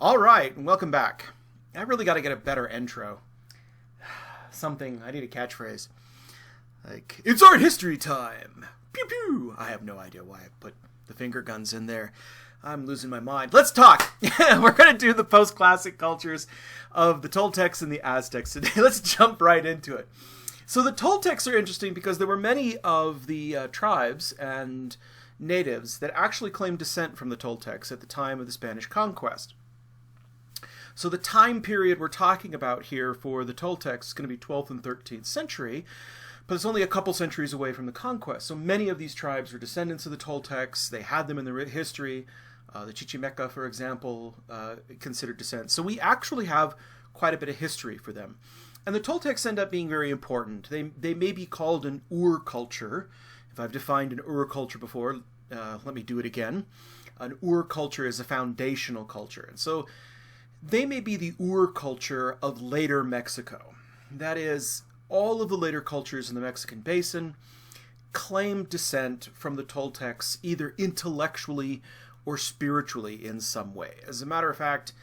All right, and welcome back. I really got to get a better intro. I need a catchphrase. Like, it's art history time! Pew pew! I have no idea why I put the finger guns in there. I'm losing my mind. Let's talk! We're going to do the post-classic cultures of the Toltecs and the Aztecs today. Let's jump right into it. So the Toltecs are interesting because there were many of the tribes and natives that actually claimed descent from the Toltecs at the time of the Spanish conquest. So the time period we're talking about here for the Toltecs is going to be 12th and 13th century, but it's only a couple centuries away from the conquest. So many of these tribes were descendants of the Toltecs. They had them in their history. The Chichimeca, for example, considered descent. So we actually have quite a bit of history for them. And the Toltecs end up being very important. They may be called an Ur culture. If I've defined an Ur culture before, let me do it again. An Ur culture is a foundational culture. And so they may be the Ur culture of later Mexico. That is, all of the later cultures in the Mexican basin claimed descent from the Toltecs either intellectually or spiritually in some way. As a matter of fact,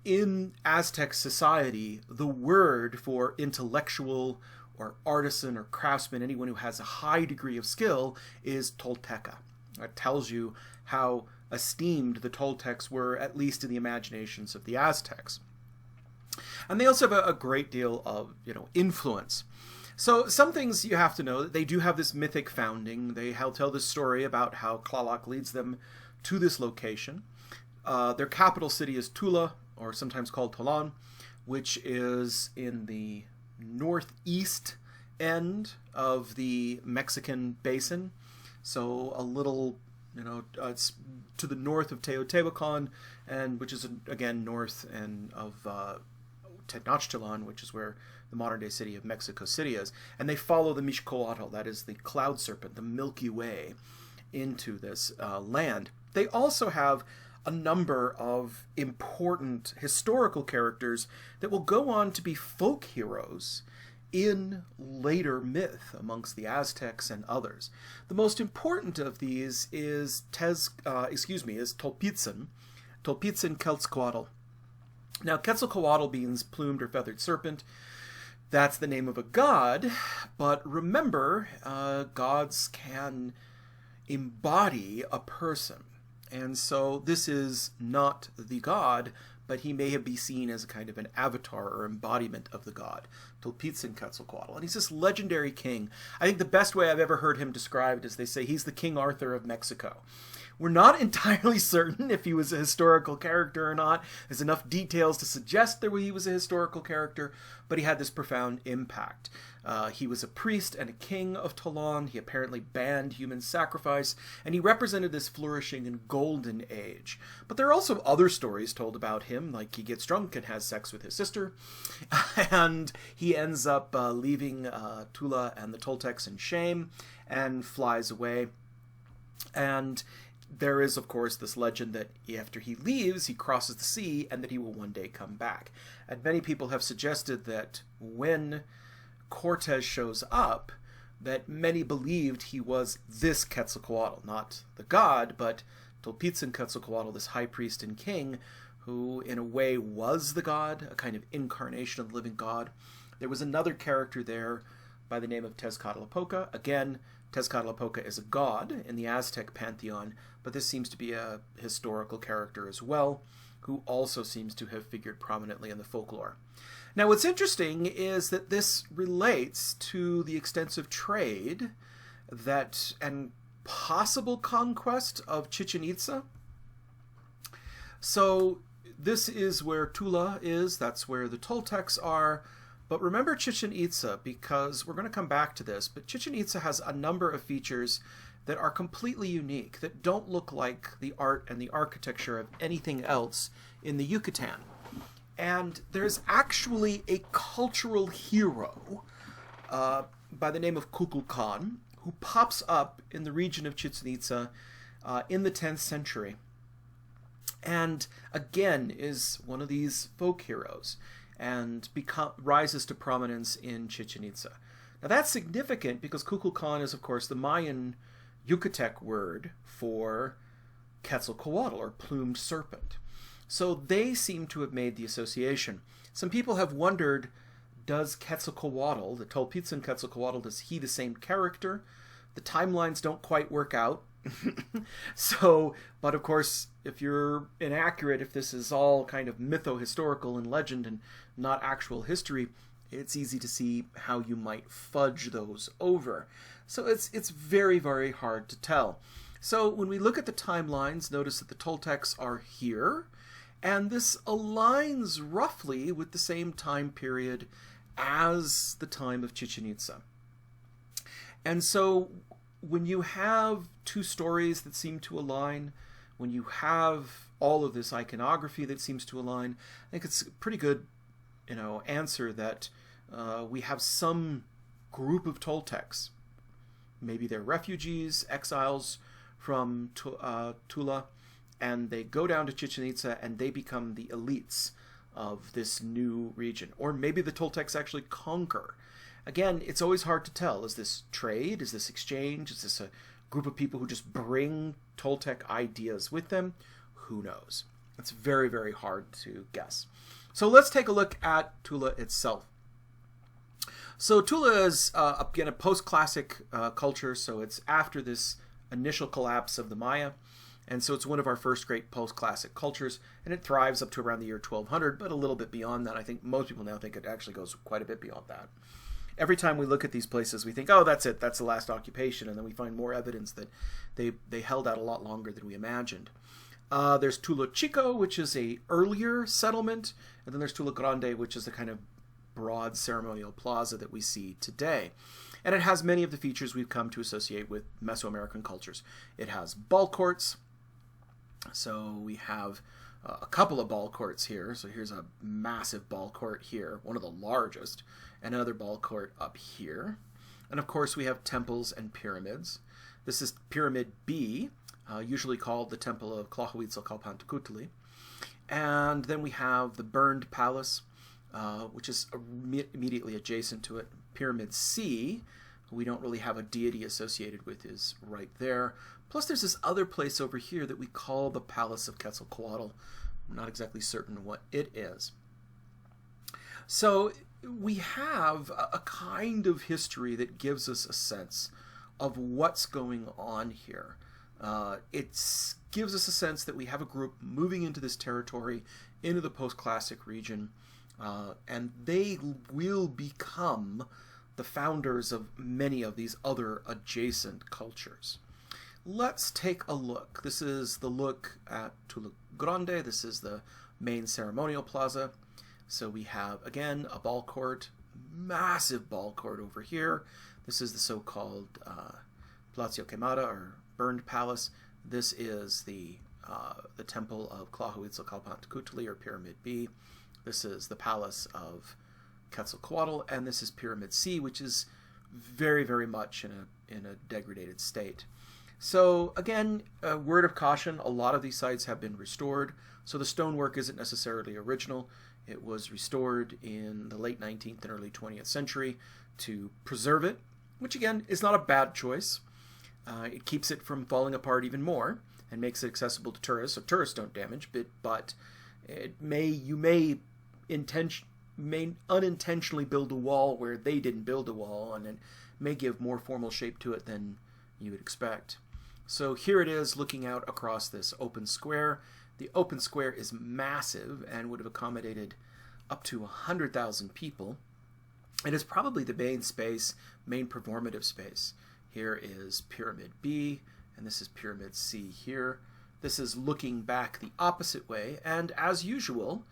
in Aztec society, the word for intellectual or artisan or craftsman, anyone who has a high degree of skill, is Tolteca. That tells you how esteemed the Toltecs were, at least in the imaginations of the Aztecs. And they also have a great deal of, influence. So some things you have to know, that they do have this mythic founding. They tell this story about how Tlaloc leads them to this location. Their capital city is Tula, or sometimes called Tolan, which is in the northeast end of the Mexican basin. So a little, it's to the north of Teotihuacan, and which is again north and of Tenochtitlan, which is where the modern day city of Mexico City is. And they follow the Mixcoatl, that is the cloud serpent, the Milky Way, into this land. They also have a number of important historical characters that will go on to be folk heroes in later myth amongst the Aztecs and others. The most important of these is Tolpitsin Queztalcoatl. Now, Quetzalcoatl means plumed or feathered serpent. That's the name of a god, but remember, gods can embody a person. And so this is not the god, but he may be seen as a kind of an avatar or embodiment of the god, Tolpitsin Queztalcoatl. And he's this legendary king. I think the best way I've ever heard him described is they say he's the King Arthur of Mexico. We're not entirely certain if he was a historical character or not. There's enough details to suggest that he was a historical character, but he had this profound impact. He was a priest and a king of Tolan. He apparently banned human sacrifice, and he represented this flourishing and golden age. But there are also other stories told about him, like he gets drunk and has sex with his sister, and he ends up leaving Tula and the Toltecs in shame and flies away. And there is, of course, this legend that after he leaves, he crosses the sea and that he will one day come back. And many people have suggested that when Cortes shows up, that many believed he was this Quetzalcoatl, not the god, but Tolpitsin Quetzalcoatl, this high priest and king, who in a way was the god, a kind of incarnation of the living god. There was another character there by the name of Tezcatlipoca. Again, Tezcatlipoca is a god in the Aztec pantheon, but this seems to be a historical character as well, who also seems to have figured prominently in the folklore. Now, what's interesting is that this relates to the extensive trade and possible conquest of Chichen Itza. So this is where Tula is, that's where the Toltecs are. But remember Chichen Itza, because we're going to come back to this, but Chichen Itza has a number of features that are completely unique, that don't look like the art and the architecture of anything else in the Yucatan. And there's actually a cultural hero by the name of Kukulkan, who pops up in the region of Chichen Itza in the 10th century. And again is one of these folk heroes and rises to prominence in Chichen Itza. Now that's significant because Kukulkan is, of course, the Mayan Yucatec word for Quetzalcoatl, or plumed serpent. So they seem to have made the association. Some people have wondered, does Quetzalcoatl, the Tolpitsin Queztalcoatl, is he the same character? The timelines don't quite work out. So, but of course, if you're inaccurate, if this is all kind of mytho-historical and legend and not actual history, it's easy to see how you might fudge those over. So it's very, very hard to tell. So when we look at the timelines, notice that the Toltecs are here, and this aligns roughly with the same time period as the time of Chichen Itza. And so when you have two stories that seem to align, when you have all of this iconography that seems to align, I think it's a pretty good, answer that we have some group of Toltecs. Maybe they're refugees, exiles from Tula, and they go down to Chichen Itza and they become the elites of this new region. Or maybe the Toltecs actually conquer. Again, it's always hard to tell. Is this trade? Is this exchange? Is this a group of people who just bring Toltec ideas with them? Who knows? It's very, very hard to guess. So let's take a look at Tula itself. So Tula is, again, a post-classic culture, so it's after this initial collapse of the Maya, and so it's one of our first great post-classic cultures, and it thrives up to around the year 1200, but a little bit beyond that. I think most people now think it actually goes quite a bit beyond that. Every time we look at these places, we think, oh, that's it, that's the last occupation, and then we find more evidence that they held out a lot longer than we imagined. There's Tula Chico, which is a earlier settlement, and then there's Tula Grande, which is the kind of broad ceremonial plaza that we see today. And it has many of the features we've come to associate with Mesoamerican cultures. It has ball courts, so we have a couple of ball courts here. So here's a massive ball court here, one of the largest, and another ball court up here. And of course we have temples and pyramids. This is Pyramid B, usually called the Temple of Tlaltecuhtli. And then we have the burned palace, which is immediately adjacent to it. Pyramid C, we don't really have a deity associated with, is right there. Plus there's this other place over here that we call the Palace of Quetzalcoatl. I'm not exactly certain what it is. So we have a kind of history that gives us a sense of what's going on here. It gives us a sense that we have a group moving into this territory, into the post-classic region, and they will become the founders of many of these other adjacent cultures. Let's take a look. This is the look at Tula Grande. This is the main ceremonial plaza. So we have, again, a ball court, massive ball court over here. This is the so-called Palacio Quemada, or burned palace. This is the temple of Tlaltecuhtli, or Pyramid B. This is the palace of Quetzalcoatl, and this is Pyramid C, which is very, very much in a degraded state. So again, a word of caution, a lot of these sites have been restored, so the stonework isn't necessarily original. It was restored in the late 19th and early 20th century to preserve it, which again is not a bad choice. It keeps it from falling apart even more and makes it accessible to tourists, so tourists don't damage, but you may unintentionally build a wall where they didn't build a wall, and it may give more formal shape to it than you would expect. So here it is looking out across this open square. The open square is massive and would have accommodated up to 100,000 people. It is probably the main performative space. Here is Pyramid B, and this is Pyramid C here. This is looking back the opposite way, and as usual,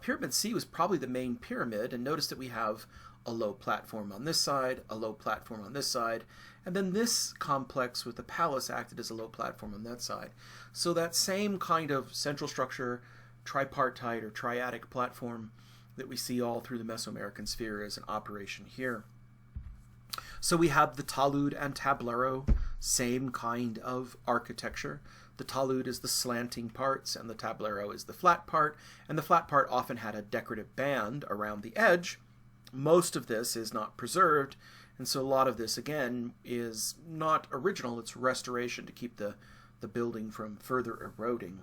Pyramid C was probably the main pyramid, and notice that we have a low platform on this side, a low platform on this side, and then this complex with the palace acted as a low platform on that side. So that same kind of central structure, tripartite or triadic platform that we see all through the Mesoamerican sphere is in operation here. So we have the talud and tablero, same kind of architecture. The talud is the slanting parts, and the tablero is the flat part, and the flat part often had a decorative band around the edge. Most of this is not preserved, and so a lot of this, again, is not original. It's restoration to keep the building from further eroding.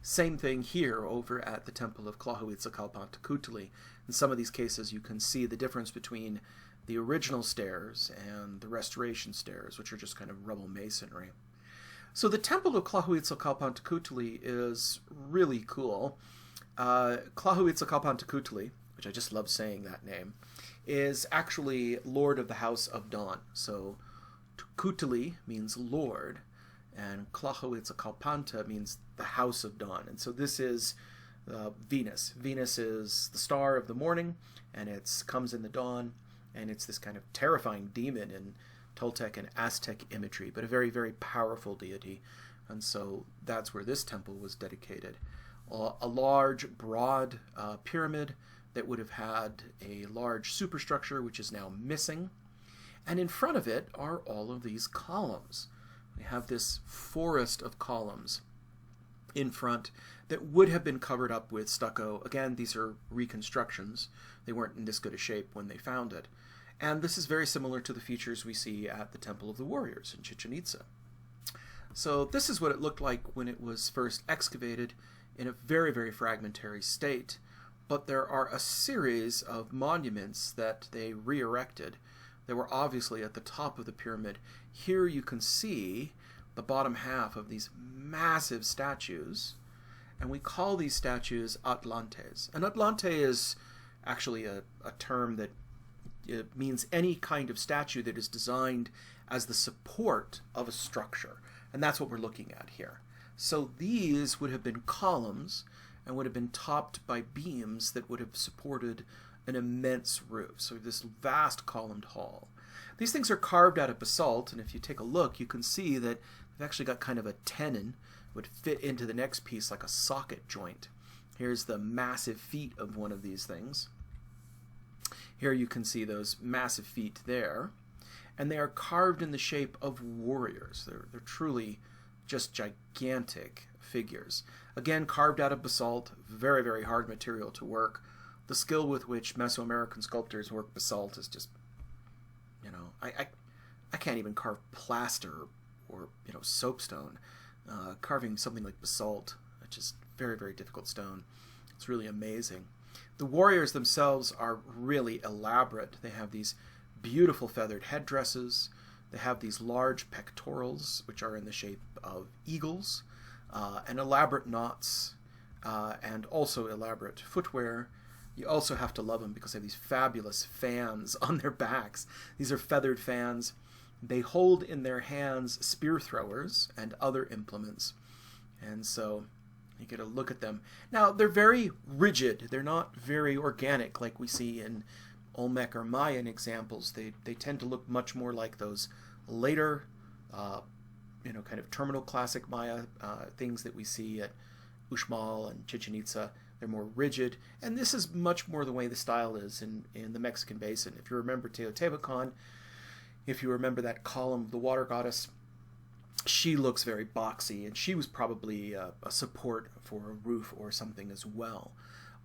Same thing here over at the Temple of Tlaltecuhtli. In some of these cases, you can see the difference between the original stairs and the restoration stairs, which are just kind of rubble masonry. So the Temple of Tlaltecuhtli is really cool. Tlaltecuhtli, which I just love saying that name, is actually Lord of the House of Dawn. So Cuhtli means Lord, and Tlaltecuhtli means the House of Dawn. And so this is Venus. Venus is the star of the morning, and it comes in the dawn, and it's this kind of terrifying demon in Toltec and Aztec imagery, but a very, very powerful deity. And so that's where this temple was dedicated. A large, broad pyramid that would have had a large superstructure, which is now missing. And in front of it are all of these columns. We have this forest of columns in front that would have been covered up with stucco. Again, these are reconstructions. They weren't in this good a shape when they found it. And this is very similar to the features we see at the Temple of the Warriors in Chichen Itza. So this is what it looked like when it was first excavated, in a very, very fragmentary state. But there are a series of monuments that they re-erected. They were obviously at the top of the pyramid. Here you can see the bottom half of these massive statues, and we call these statues atlantes. An atlante is actually a term that it means any kind of statue that is designed as the support of a structure, and that's what we're looking at here. So these would have been columns and would have been topped by beams that would have supported an immense roof. So this vast columned hall. These things are carved out of basalt, and if you take a look, you can see that they've actually got kind of a tenon, would fit into the next piece like a socket joint. Here's the massive feet of one of these things. Here you can see those massive feet there, and they are carved in the shape of warriors. They're truly just gigantic figures. Again, carved out of basalt, very, very hard material to work. The skill with which Mesoamerican sculptors work basalt is just, you know, I can't even carve plaster or, you know, soapstone. Carving something like basalt, which is very, very difficult stone, it's really amazing. The warriors themselves are really elaborate. They have these beautiful feathered headdresses. They have these large pectorals, which are in the shape of eagles, and elaborate knots, and also elaborate footwear. You also have to love them because they have these fabulous fans on their backs. These are feathered fans. They hold in their hands spear throwers and other implements. And so you get a look at them. Now, they're very rigid. They're not very organic like we see in Olmec or Mayan examples. They tend to look much more like those later, kind of terminal classic Maya things that we see at Uxmal and Chichen Itza. They're more rigid, and this is much more the way the style is in the Mexican basin. If you remember Teotihuacan, if you remember that column, the water goddess, she looks very boxy, and she was probably a support for a roof or something as well.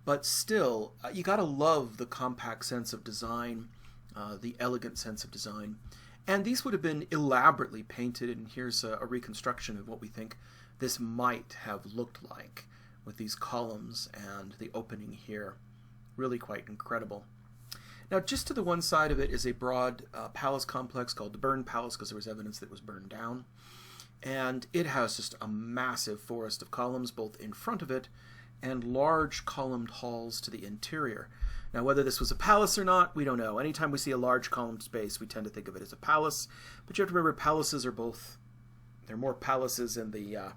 But still, you gotta love the compact sense of design, the elegant sense of design. And these would have been elaborately painted, and here's a reconstruction of what we think this might have looked like with these columns and the opening here. Really quite incredible. Now, just to the one side of it is a broad palace complex called the Burned Palace, because there was evidence that it was burned down. And it has just a massive forest of columns, both in front of it and large columned halls to the interior. Now, whether this was a palace or not, we don't know. Anytime we see a large columned space, we tend to think of it as a palace. But you have to remember, palaces are both, they're more palaces in the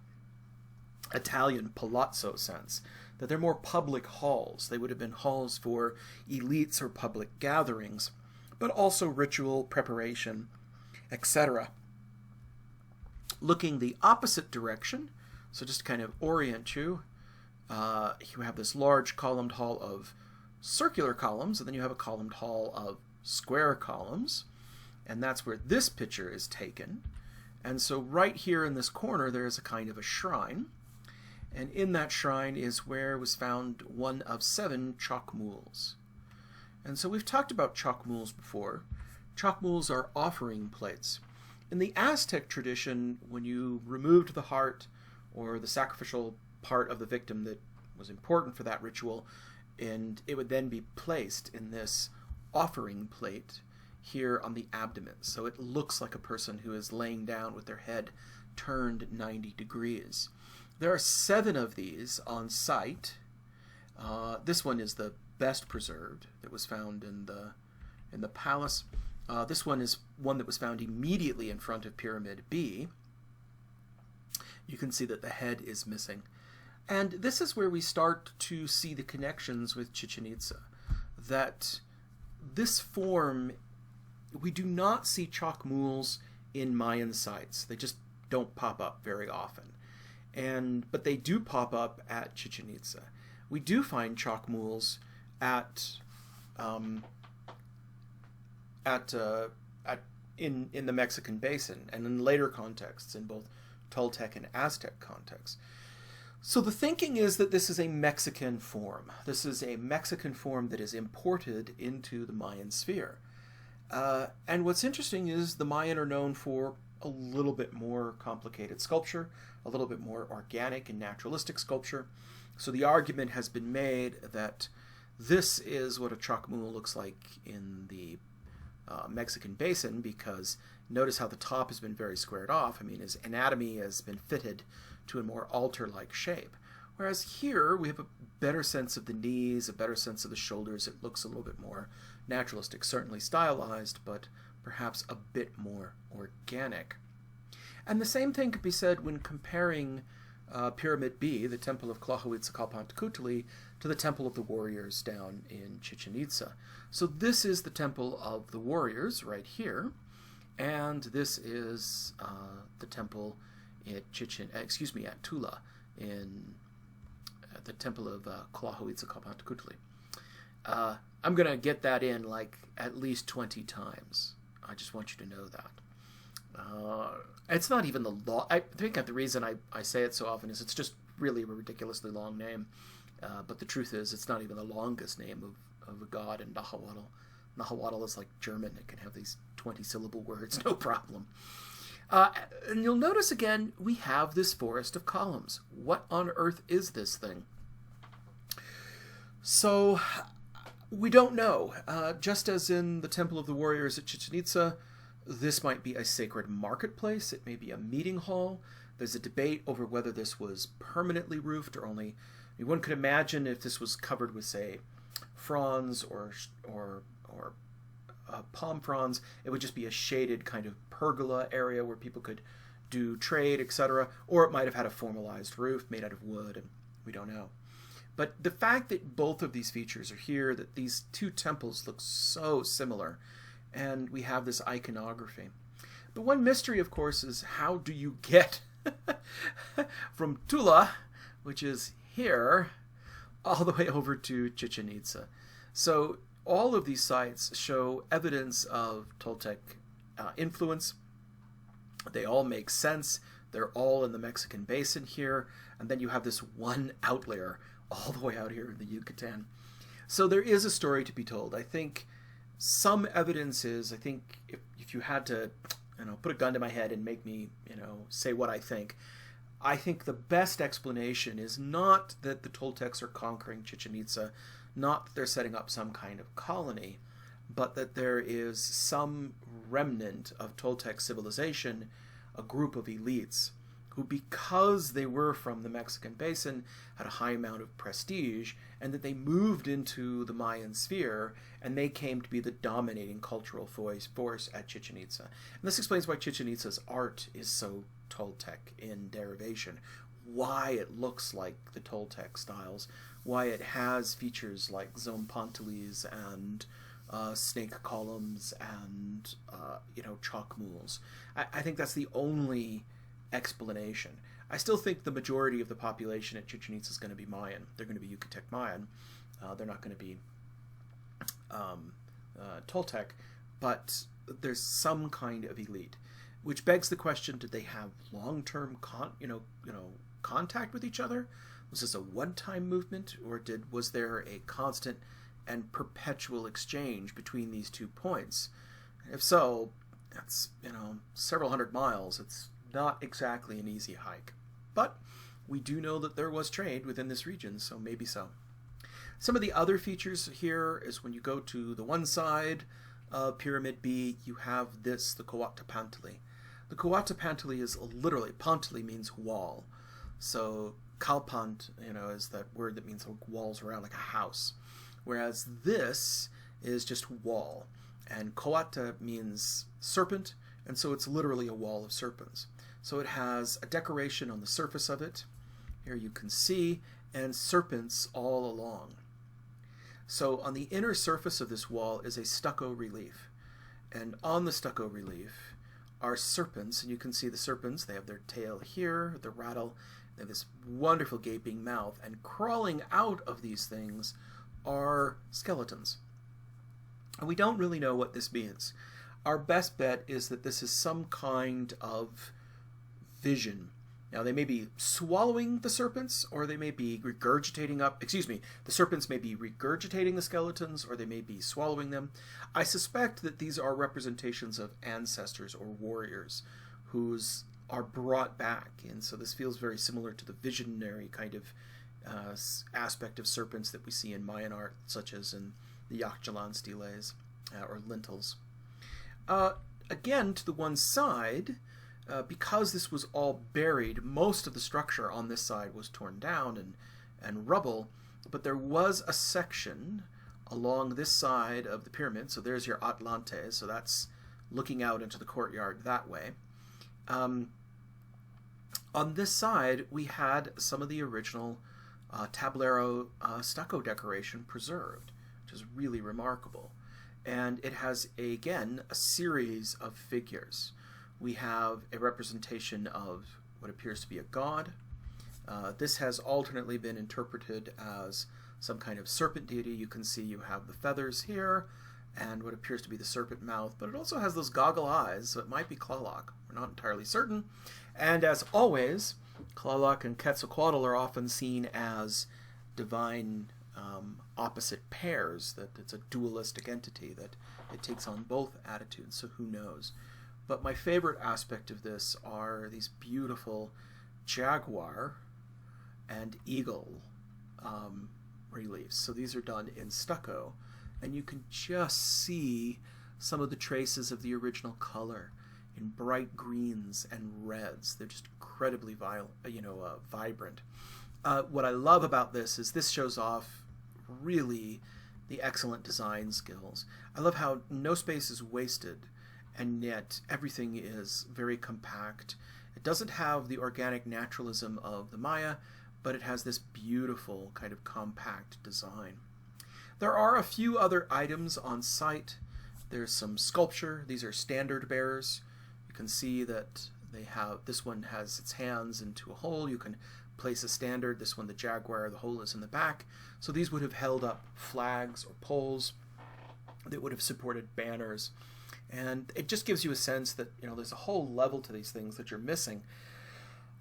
Italian palazzo sense, that they're more public halls. They would have been halls for elites or public gatherings, but also ritual, preparation, etc. Looking the opposite direction, so just to kind of orient you, you have this large columned hall of circular columns, and then you have a columned hall of square columns, and that's where this picture is taken. And so right here in this corner there is a kind of a shrine, and in that shrine is where was found one of 7 Chacmools. And so we've talked about Chacmools before. Chacmools are offering plates. In the Aztec tradition, when you removed the heart or the sacrificial part of the victim that was important for that ritual, and it would then be placed in this offering plate here on the abdomen. So it looks like a person who is laying down with their head turned 90 degrees. There are 7 of these on site. This one is the best preserved that was found in the palace. This one is one that was found immediately in front of Pyramid B. You can see that the head is missing. And this is where we start to see the connections with Chichen Itza. That this form, we do not see Chacmools in Mayan sites. They just don't pop up very often. But they do pop up at Chichen Itza. We do find Chacmools in the Mexican basin and in later contexts in both Toltec and Aztec contexts. So the thinking is that this is a Mexican form. This is a Mexican form that is imported into the Mayan sphere. And what's interesting is the Mayan are known for a little bit more complicated sculpture, a little bit more organic and naturalistic sculpture. So the argument has been made that this is what a Chacmool looks like in the Mexican basin, because notice how the top has been very squared off. I mean, his anatomy has been fitted to a more altar-like shape. Whereas here, we have a better sense of the knees, a better sense of the shoulders. It looks a little bit more naturalistic, certainly stylized, but perhaps a bit more organic. And the same thing could be said when comparing Pyramid B, the Temple of Tlaltecuhtli, to the Temple of the Warriors down in Chichen Itza. So this is the Temple of the Warriors right here, and this is the temple at at Tula, in the Temple of Coyolxauhqui. I'm going to get that in like at least 20 times. I just want you to know that. It's not even the long. I think the reason I say it so often is it's just really a ridiculously long name. But the truth is, it's not even the longest name of a god in Nezahualcoyotl. Nezahualcoyotl is like German. It can have these 20-syllable words, no problem. And you'll notice again, we have this forest of columns. What on earth is this thing? So, we don't know. Just as in the Temple of the Warriors at Chichen Itza, this might be a sacred marketplace. It may be a meeting hall. There's a debate over whether this was permanently roofed or only... I mean, one could imagine if this was covered with, say, fronds or palm fronds, it would just be a shaded kind of pergola area where people could do trade, etc. Or it might have had a formalized roof made out of wood, and we don't know. But the fact that both of these features are here, that these two temples look so similar, and we have this iconography. The one mystery, of course, is how do you get from Tula, which is here, all the way over to Chichen Itza. So all of these sites show evidence of Toltec influence. They all make sense. They're all in the Mexican basin here. And then you have this one outlier all the way out here in the Yucatan. So there is a story to be told. I think some evidence is, if you had to, put a gun to my head and make me, say what I think the best explanation is not that the Toltecs are conquering Chichen Itza, not that they're setting up some kind of colony, but that there is some remnant of Toltec civilization, a group of elites, who, because they were from the Mexican basin, had a high amount of prestige, and that they moved into the Mayan sphere, and they came to be the dominating cultural force at Chichen Itza. And this explains why Chichen Itza's art is so Toltec in derivation, why it looks like the Toltec styles, why it has features like zompantelis and snake columns and Chacmools. I think that's the only explanation. I still think the majority of the population at Chichen Itza is going to be Mayan. They're going to be Yucatec Mayan. They're not going to be Toltec, but there's some kind of elite, which begs the question: did they have long-term contact with each other? Was this a one-time movement, or was there a constant and perpetual exchange between these 2 points? If so, that's several hundred miles. It's not exactly an easy hike. But we do know that there was trade within this region, so maybe so. Some of the other features here is when you go to the one side of Pyramid B, you have this, the Coatlicue. The Coatlicue is literally, pantli means wall. So kalpant, is that word that means walls around, like a house. Whereas this is just wall. And Coata means serpent, and so it's literally a wall of serpents. So it has a decoration on the surface of it. Here you can see, and serpents all along. So on the inner surface of this wall is a stucco relief. And on the stucco relief are serpents, and you can see the serpents. They have their tail here, the rattle, they have this wonderful gaping mouth, and crawling out of these things are skeletons. And we don't really know what this means. Our best bet is that this is some kind of vision. Now, they may be swallowing the serpents, or they may be regurgitating the serpents may be regurgitating the skeletons, or they may be swallowing them. I suspect that these are representations of ancestors or warriors whose are brought back. And so this feels very similar to the visionary kind of aspect of serpents that we see in Mayan art, such as in the Yaxchilan steles or lintels. Again, to the one side, because this was all buried, most of the structure on this side was torn down and rubble, but there was a section along this side of the pyramid. So there's your Atlante, so that's looking out into the courtyard that way. On this side, we had some of the original tablero stucco decoration preserved, which is really remarkable. And it has, again, a series of figures. We have a representation of what appears to be a god. This has alternately been interpreted as some kind of serpent deity. You can see you have the feathers here and what appears to be the serpent mouth, but it also has those goggle eyes, so it might be Tlaloc. We're not entirely certain. And as always, Tlaloc and Quetzalcoatl are often seen as divine opposite pairs, that it's a dualistic entity, that it takes on both attitudes, so who knows. But my favorite aspect of this are these beautiful jaguar and eagle reliefs. So these are done in stucco, and you can just see some of the traces of the original color in bright greens and reds. They're just incredibly vibrant. What I love about this is this shows off really the excellent design skills. I love how no space is wasted, and yet everything is very compact. It doesn't have the organic naturalism of the Maya, but it has this beautiful kind of compact design. There are a few other items on site. There's some sculpture. These are standard bearers. You can see that they have, this one has its hands into a hole. You can place a standard. This one, the jaguar, the hole is in the back. So these would have held up flags or poles that would have supported banners. And it just gives you a sense that, there's a whole level to these things that you're missing.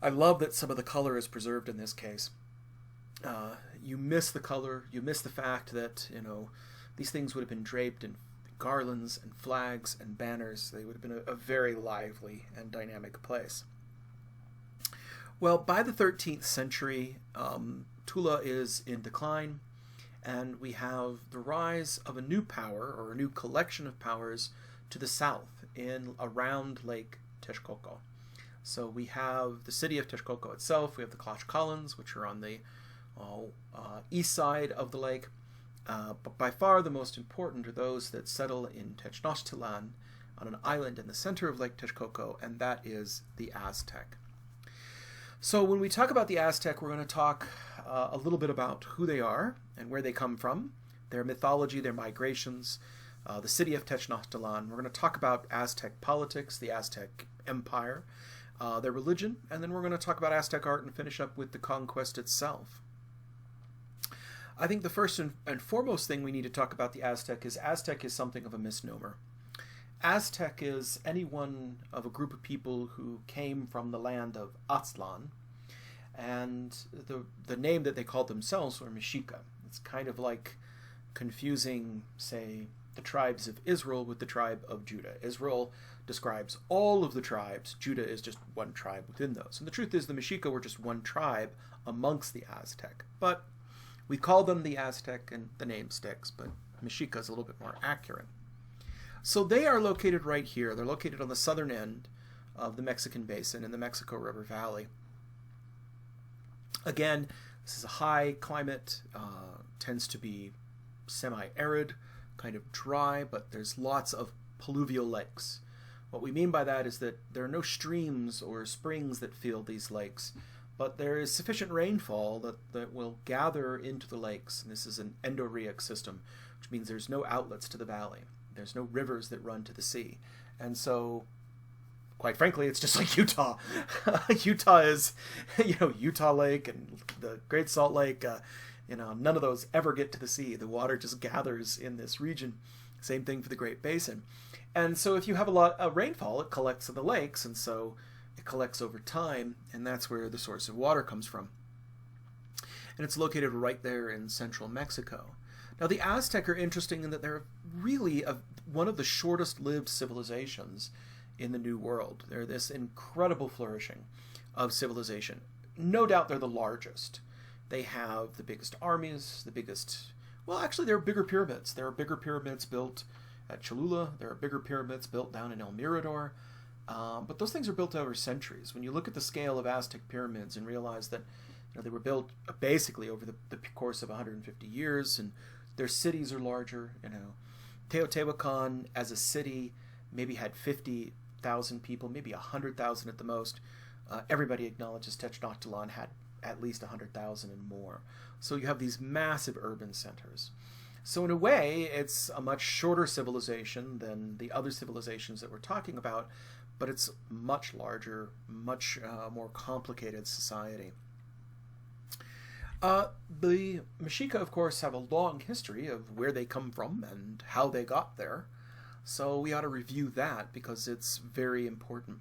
I love that some of the color is preserved in this case. You miss the color, you miss the fact that, these things would have been draped in garlands and flags and banners. They would have been a very lively and dynamic place. Well, by the 13th century, Tula is in decline, and we have the rise of a new power, or a new collection of powers, to the south, around Lake Texcoco. So we have the city of Texcoco itself, we have the Tlaxcalans, which are on the east side of the lake, but by far the most important are those that settle in Tenochtitlan, on an island in the center of Lake Texcoco, and that is the Aztec. So when we talk about the Aztec, we're going to talk a little bit about who they are and where they come from, their mythology, their migrations, the city of Tenochtitlan. We're going to talk about Aztec politics, the Aztec Empire, their religion, and then we're going to talk about Aztec art and finish up with the conquest itself. I think the first and foremost thing we need to talk about the Aztec is something of a misnomer. Aztec is anyone of a group of people who came from the land of Aztlan, and the name that they called themselves were Mexica. It's kind of like confusing, say, the tribes of Israel with the tribe of Judah. Israel describes all of the tribes. Judah is just one tribe within those. And the truth is the Mexica were just one tribe amongst the Aztec. But we call them the Aztec and the name sticks, but Mexica is a little bit more accurate. So they are located right here. They're located on the southern end of the Mexican Basin in the Mexico River Valley. Again, this is a high climate, tends to be semi-arid, kind of dry, but there's lots of pluvial lakes. What we mean by that is that there are no streams or springs that fill these lakes, but there is sufficient rainfall that will gather into the lakes. And this is an endorheic system, which means there's no outlets to the valley. There's no rivers that run to the sea. And so, quite frankly, it's just like Utah. Utah is, Utah Lake and the Great Salt Lake, none of those ever get to the sea. The water just gathers in this region. Same thing for the Great Basin. And so if you have a lot of rainfall, it collects in the lakes, and so it collects over time, and that's where the source of water comes from. And it's located right there in central Mexico. Now, the Aztec are interesting in that they're really one of the shortest-lived civilizations in the New World. They're this incredible flourishing of civilization. No doubt they're the largest. They have the biggest armies, actually there are bigger pyramids. There are bigger pyramids built at Cholula. There are bigger pyramids built down in El Mirador. But those things are built over centuries. When you look at the scale of Aztec pyramids and realize that they were built basically over the course of 150 years, and their cities are larger. Teotihuacan as a city maybe had 50,000 people, maybe 100,000 at the most. Everybody acknowledges Tenochtitlan had at least 100,000 and more. So you have these massive urban centers. So in a way, it's a much shorter civilization than the other civilizations that we're talking about, but it's much larger, much more complicated society. The Mexica, of course, have a long history of where they come from and how they got there. So we ought to review that because it's very important.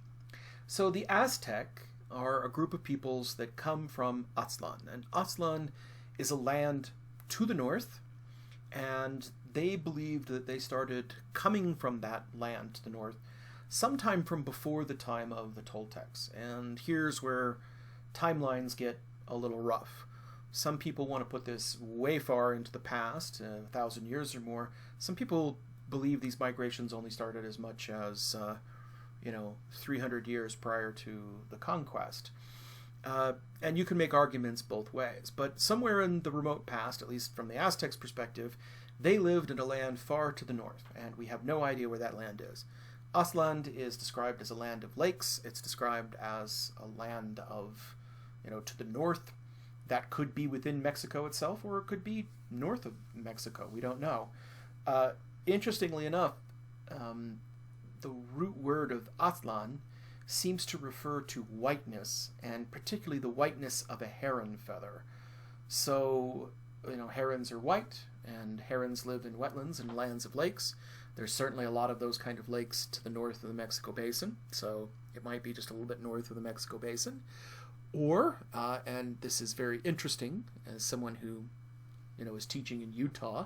So the Aztec are a group of peoples that come from Aztlan. And Aztlan is a land to the north, and they believed that they started coming from that land to the north sometime from before the time of the Toltecs. And here's where timelines get a little rough. Some people want to put this way far into the past, 1,000 years or more. Some people believe these migrations only started as much as 300 years prior to the conquest. And you can make arguments both ways. But somewhere in the remote past, at least from the Aztecs' perspective, they lived in a land far to the north, and we have no idea where that land is. Aztlan is described as a land of lakes. It's described as a land of, to the north. That could be within Mexico itself, or it could be north of Mexico. We don't know. Interestingly enough, the root word of Aztlan seems to refer to whiteness, and particularly the whiteness of a heron feather. So, herons are white, and herons live in wetlands and lands of lakes. There's certainly a lot of those kind of lakes to the north of the Mexico Basin, so it might be just a little bit north of the Mexico Basin. Or, and this is very interesting, as someone who, is teaching in Utah,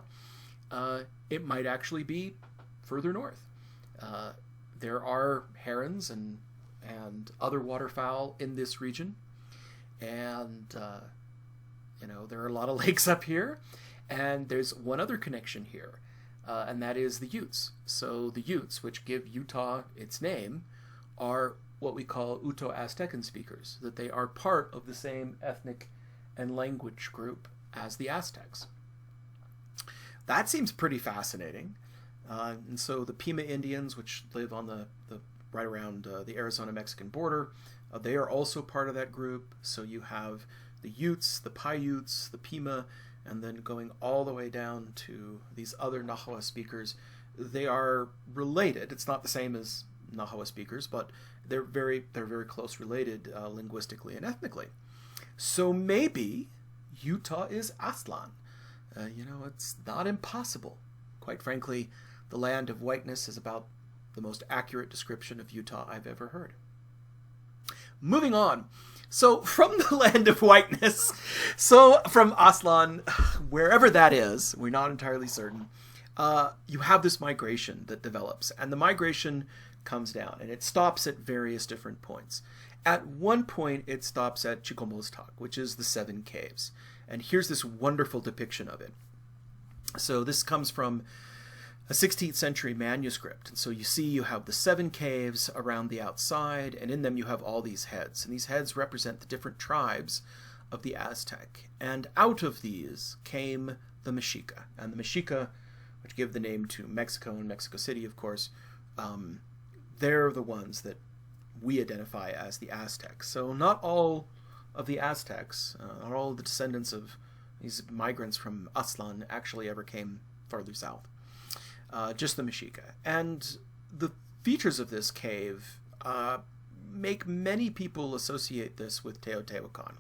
it might actually be further north. There are herons and other waterfowl in this region, and there are a lot of lakes up here, and there's one other connection here, and that is the Utes. So the Utes, which give Utah its name, are what we call Uto-Aztecan speakers, that they are part of the same ethnic and language group as the Aztecs. That seems pretty fascinating. And so the Pima Indians, which live on the right around the Arizona-Mexican border, they are also part of that group. So you have the Utes, the Paiutes, the Pima, and then going all the way down to these other Nahua speakers. They are related. It's not the same as Nahua speakers, but they're very close related linguistically and ethnically. So maybe Utah is Aztlan. It's not impossible. Quite frankly, the land of whiteness is about the most accurate description of Utah I've ever heard. Moving on. So from the land of whiteness, so from Aztlan, wherever that is, we're not entirely certain, you have this migration that develops, and the migration comes down, and it stops at various different points. At one point, it stops at Chicomoztoc, which is the 7 caves. And here's this wonderful depiction of it. So this comes from a 16th century manuscript. And so you see you have the 7 caves around the outside, and in them you have all these heads. And these heads represent the different tribes of the Aztec. And out of these came the Mexica. And the Mexica, which give the name to Mexico and Mexico City, of course, they're the ones that we identify as the Aztecs. So not all of the Aztecs, not all of the descendants of these migrants from Aztlan actually ever came farther south. Just the Mexica. And the features of this cave make many people associate this with Teotihuacan,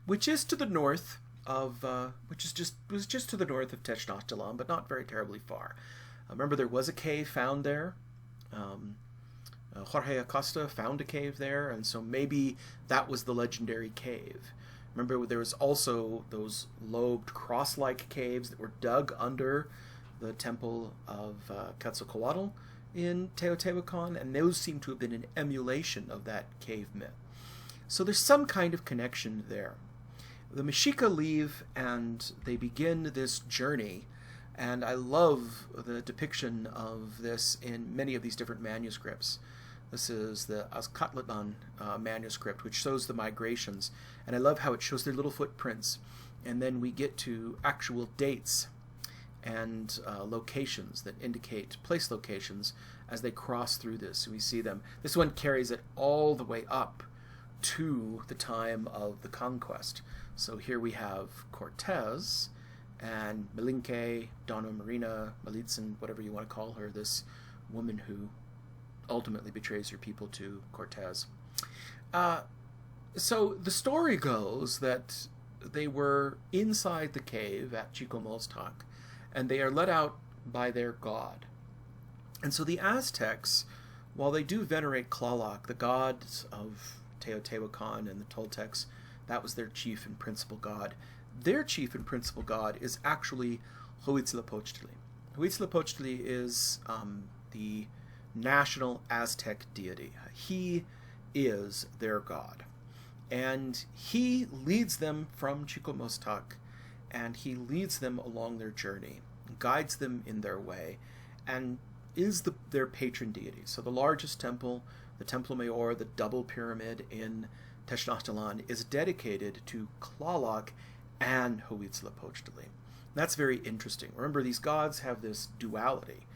which is to the north of, was just to the north of Tenochtitlan, but not very terribly far. Remember, there was a cave found there. Jorge Acosta found a cave there, and so maybe that was the legendary cave. Remember, there was also those lobed cross-like caves that were dug under the Temple of Quetzalcoatl in Teotihuacan, and those seem to have been an emulation of that cave myth. So there's some kind of connection there. The Mexica leave, and they begin this journey, and I love the depiction of this in many of these different manuscripts. This is the Azcatlan manuscript, which shows the migrations, and I love how it shows their little footprints, and then we get to actual dates and locations that indicate place locations as they cross through this. So we see them. This one carries it all the way up to the time of the conquest. So here we have Cortes and Melinque, Donna Marina, Malitzin, whatever you want to call her, this woman who ultimately betrays her people to Cortes. So the story goes that they were inside the cave at Chicomoztoc, and they are let out by their god. And so the Aztecs, while they do venerate Tlaloc, the gods of Teotihuacan and the Toltecs, that was their chief and principal god. Their chief and principal god is actually Huitzilopochtli. Huitzilopochtli is the national Aztec deity. He is their god. And he leads them from Chicomoztoc, and he leads them along their journey, guides them in their way, and is their patron deity. So the largest temple, the Templo Mayor, the double pyramid in Tenochtitlan, is dedicated to Tlaloc and Huitzilopochtli. That's very interesting. Remember, these gods have this duality.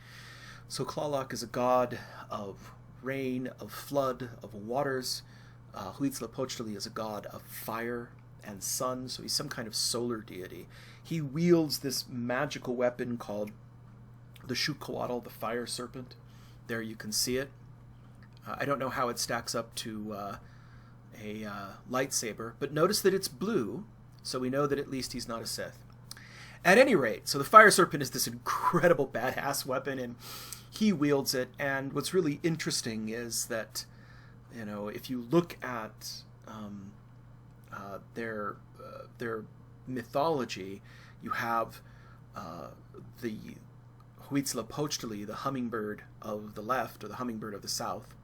So Tlaloc is a god of rain, of flood, of waters. Huitzilopochtli is a god of fire and sun, so he's some kind of solar deity. He wields this magical weapon called the Xucoatl, the fire serpent. There you can see it. I don't know how it stacks up to a lightsaber, but notice that it's blue, so we know that at least he's not a Sith. At any rate, so the fire serpent is this incredible badass weapon, and he wields it, and what's really interesting is that, you know, if you look at their mythology, you have the Huitzilopochtli, the hummingbird of the left, or the hummingbird of the south,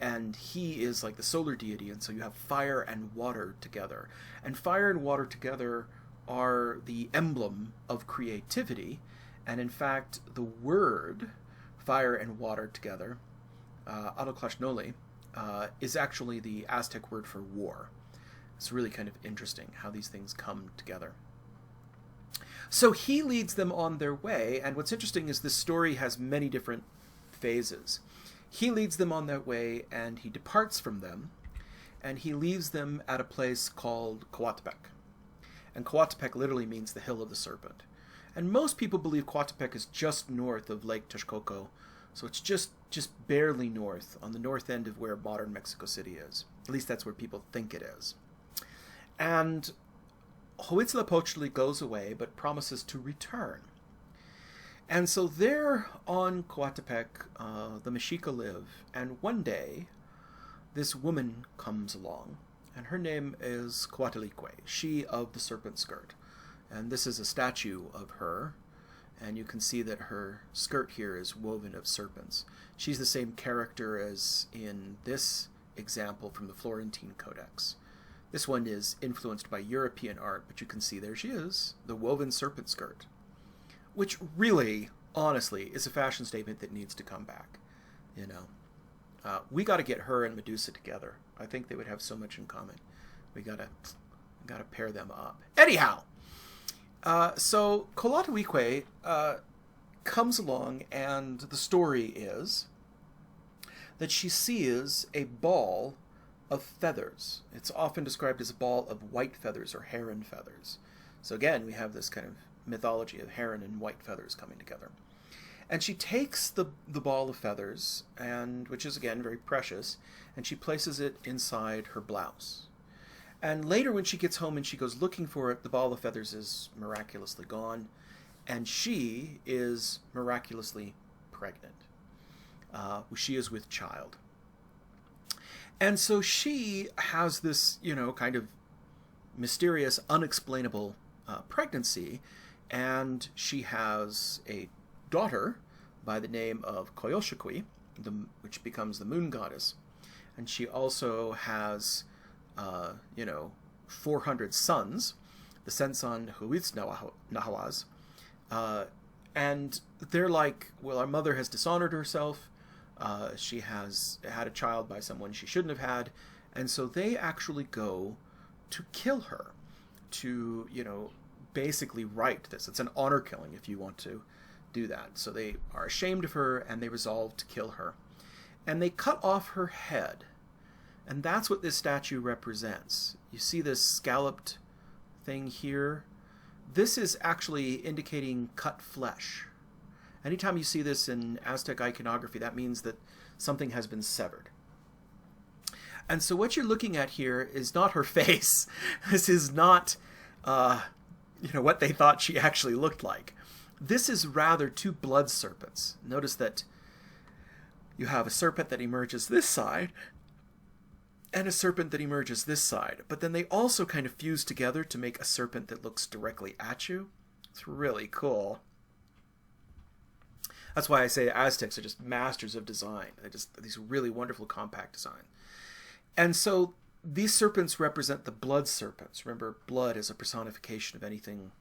and he is like the solar deity, and so you have fire and water together. And fire and water together are the emblem of creativity, and in fact, the word fire and water together, Adoklashnoly, is actually the Aztec word for war. It's really kind of interesting how these things come together. So he leads them on their way, and what's interesting is this story has many different phases. He leads them on their way, and he departs from them, and he leaves them at a place called Coatepec. And Coatepec literally means the hill of the serpent. And most people believe Coatepec is just north of Lake Texcoco, so it's just barely north, on the north end of where modern Mexico City is. At least that's where people think it is. And Huitzilopochtli goes away, but promises to return. And so there on Coatepec, the Mexica live, and one day, this woman comes along, and her name is Coatlicue, she of the serpent skirt. And this is a statue of her, And you can see that her skirt here is woven of serpents. She's the same character as in this example from the Florentine Codex. This one is influenced by European art, but you can see there she is, the woven serpent skirt. Which really, honestly, is a fashion statement that needs to come back. You know, we got to get her and Medusa together. I think they would have so much in common. We gotta pair them up. Anyhow, so Coatlicue comes along, and the story is that she sees a ball of feathers. It's often described as a ball of white feathers or heron feathers. So again, we have this kind of mythology of heron and white feathers coming together. And she takes the ball of feathers, and which is again very precious, and she places it inside her blouse. And later when she gets home and she goes looking for it, the ball of feathers is miraculously gone, and she is miraculously pregnant. She is with child. And so she has this, you know, kind of mysterious, unexplainable pregnancy, and she has a daughter by the name of Koyolxauhqui, which becomes the moon goddess. And she also has, 400 sons, the Sensan Huitzilopochtli, and they're like, well, our mother has dishonored herself. She has had a child by someone she shouldn't have had, and so they actually go to kill her, to, basically right this. It's an honor killing if you want to do that. So they are ashamed of her, and they resolve to kill her. And they cut off her head, and that's what this statue represents. You see this scalloped thing here? This is actually indicating cut flesh. Anytime you see this in Aztec iconography, that means that something has been severed. And so what you're looking at here is not her face. This is not, what they thought she actually looked like. This is rather two blood serpents. Notice that you have a serpent that emerges this side and a serpent that emerges this side. But then they also kind of fuse together to make a serpent that looks directly at you. It's really cool. That's why I say Aztecs are just masters of design. They're just these really wonderful compact design. And so these serpents represent the blood serpents. Remember, blood is a personification of anything,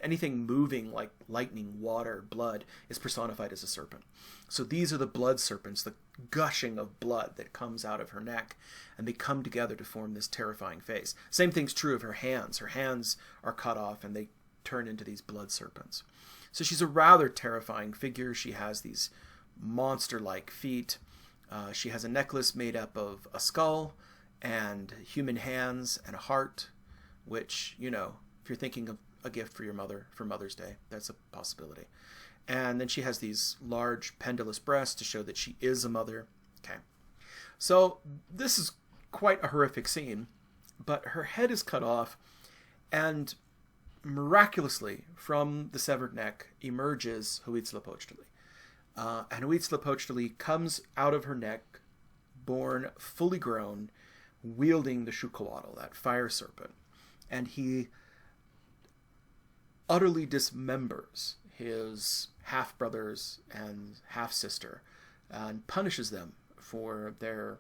anything moving like lightning, water, blood is personified as a serpent. So these are the blood serpents, the gushing of blood that comes out of her neck, and they come together to form this terrifying face. Same thing's true of her hands. Her hands are cut off and they turn into these blood serpents. So she's a rather terrifying figure. She has these monster-like feet. She has a necklace made up of a skull and human hands and a heart, which, if you're thinking of a gift for your mother for Mother's Day, that's a possibility. And then she has these large pendulous breasts to show that she is a mother. Okay. So this is quite a horrific scene, but her head is cut off, and miraculously from the severed neck emerges Huitzilopochtli. And Huitzilopochtli comes out of her neck, born, fully grown, wielding the Xucoatl, that fire serpent. And he utterly dismembers his half-brothers and half-sister and punishes them for their,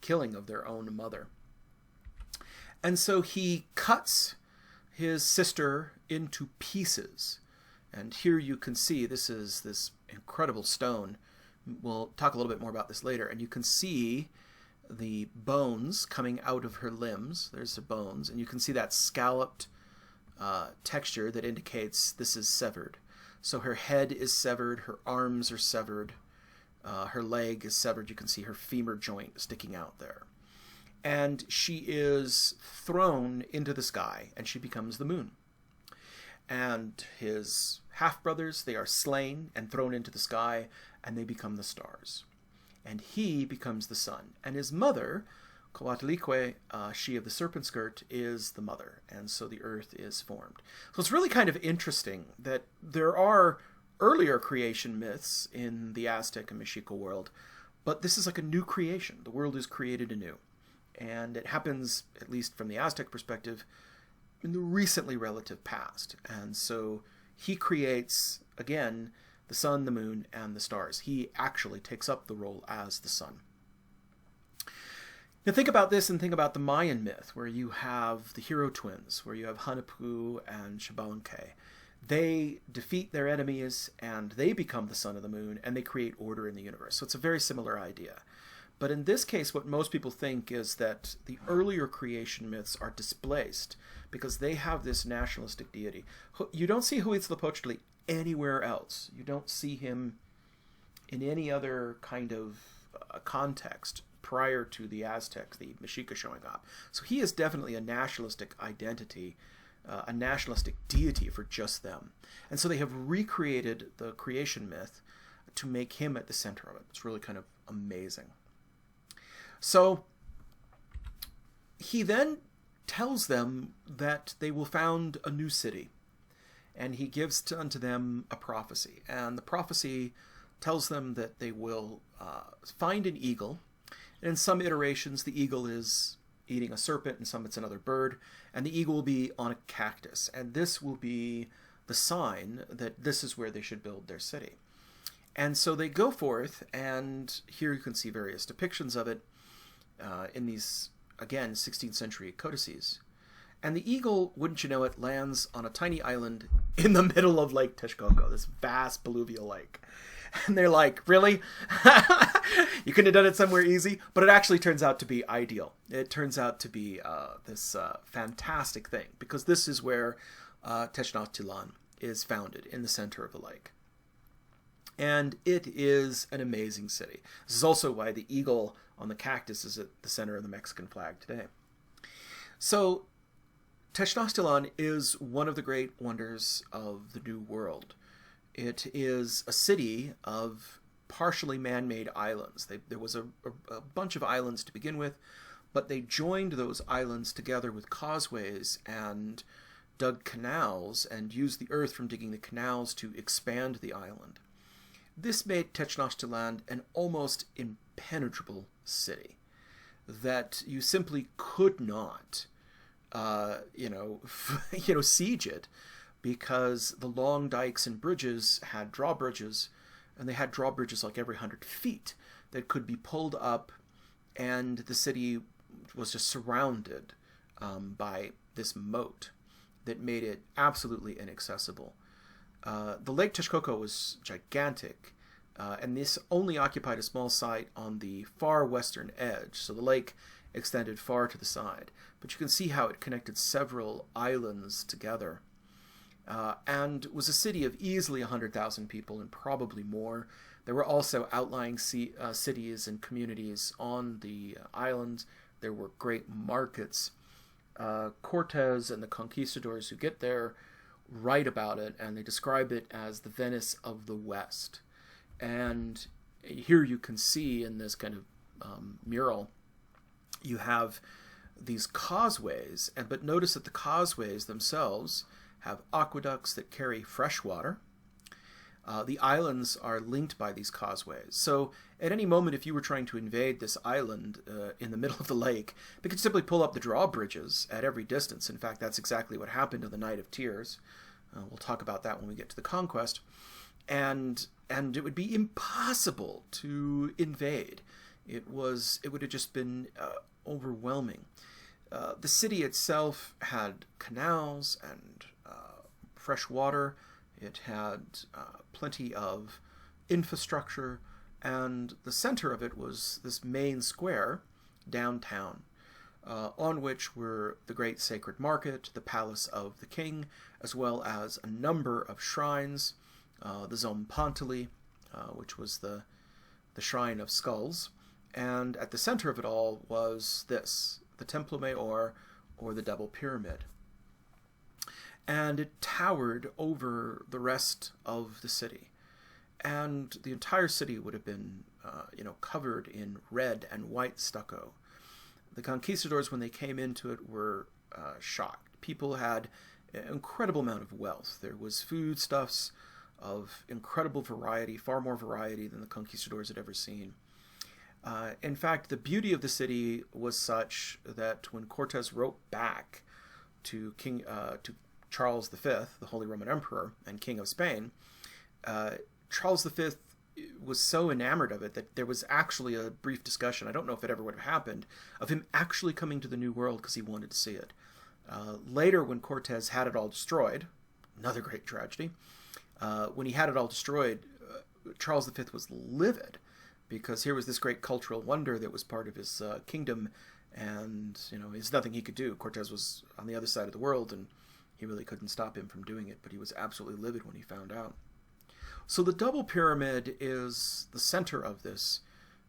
killing of their own mother. And so he cuts his sister into pieces. And here you can see, this is this incredible stone. We'll talk a little bit more about this later. And you can see the bones coming out of her limbs. There's the bones. And you can see that scalloped texture that indicates this is severed. So her head is severed, her arms are severed, her leg is severed. You can see her femur joint sticking out there. And she is thrown into the sky, and she becomes the moon. And his half-brothers, they are slain and thrown into the sky, and they become the stars. And he becomes the sun. And his mother, Coatlicue, she of the serpent skirt, is the mother. And so the earth is formed. So it's really kind of interesting that there are earlier creation myths in the Aztec and Mexica world, but this is like a new creation. The world is created anew. And it happens, at least from the Aztec perspective, in the recently relative past. And so he creates, again, the sun, the moon, and the stars. He actually takes up the role as the sun. Now think about this and think about the Mayan myth, where you have the hero twins, where you have Hanapu and Xbalanque. They defeat their enemies, and they become the sun and the moon, and they create order in the universe. So it's a very similar idea. But in this case, what most people think is that the earlier creation myths are displaced because they have this nationalistic deity. You don't see Huitzilopochtli anywhere else. You don't see him in any other kind of context prior to the Aztecs, the Mexica showing up. So he is definitely a nationalistic identity, a nationalistic deity for just them. And so they have recreated the creation myth to make him at the center of it. It's really kind of amazing. So he then tells them that they will found a new city, and he gives unto them a prophecy. And the prophecy tells them that they will find an eagle. And in some iterations, the eagle is eating a serpent, and some it's another bird. And the eagle will be on a cactus. And this will be the sign that this is where they should build their city. And so they go forth, and here you can see various depictions of it in these, again, 16th century codices. And the eagle, wouldn't you know it, lands on a tiny island in the middle of Lake Texcoco, this vast alluvial lake. And they're like, really? You couldn't have done it somewhere easy? But it actually turns out to be ideal. It turns out to be this fantastic thing, because this is where Tenochtitlan is founded, in the center of the lake. And it is an amazing city. This is also why the eagle on the cactus is at the center of the Mexican flag today. So Tenochtitlan is one of the great wonders of the New World. It is a city of partially man-made islands. There was a bunch of islands to begin with, but they joined those islands together with causeways and dug canals and used the earth from digging the canals to expand the island. This made Tenochtitlan an almost impenetrable city that you simply could not, siege it, because the long dikes and bridges had drawbridges, and they had drawbridges like every 100 feet that could be pulled up, and the city was just surrounded by this moat that made it absolutely inaccessible. The Lake Texcoco was gigantic, and this only occupied a small site on the far western edge, so the lake extended far to the side. But you can see how it connected several islands together, and was a city of easily 100,000 people and probably more. There were also outlying cities and communities on the islands. There were great markets. Cortes and the conquistadors who get there write about it, and they describe it as the Venice of the West. And here you can see in this kind of mural, you have these causeways, but notice that the causeways themselves have aqueducts that carry fresh water. The islands are linked by these causeways. So at any moment, if you were trying to invade this island in the middle of the lake, they could simply pull up the drawbridges at every distance. In fact, that's exactly what happened on the Night of Tears. We'll talk about that when we get to the conquest. And it would be impossible to invade. It would have just been overwhelming. The city itself had canals and fresh water. It had plenty of infrastructure, and the center of it was this main square downtown, on which were the great sacred market, the palace of the king, as well as a number of shrines, the Tzompantli, which was the shrine of skulls, and at the center of it all was this, the Templo Mayor, or the double pyramid. And it towered over the rest of the city. And the entire city would have been, covered in red and white stucco. The conquistadors, when they came into it, were shocked. People had an incredible amount of wealth. There was foodstuffs of incredible variety, far more variety than the conquistadors had ever seen. In fact, the beauty of the city was such that when Cortes wrote back to Charles V, the Holy Roman Emperor and King of Spain, Charles V was so enamored of it that there was actually a brief discussion, I don't know if it ever would have happened, of him actually coming to the New World because he wanted to see it. Later, when Cortes had it all destroyed, another great tragedy, when he had it all destroyed, Charles V was livid because here was this great cultural wonder that was part of his kingdom, and there's nothing he could do. Cortes was on the other side of the world, and he really couldn't stop him from doing it, but he was absolutely livid when he found out. So the double pyramid is the center of this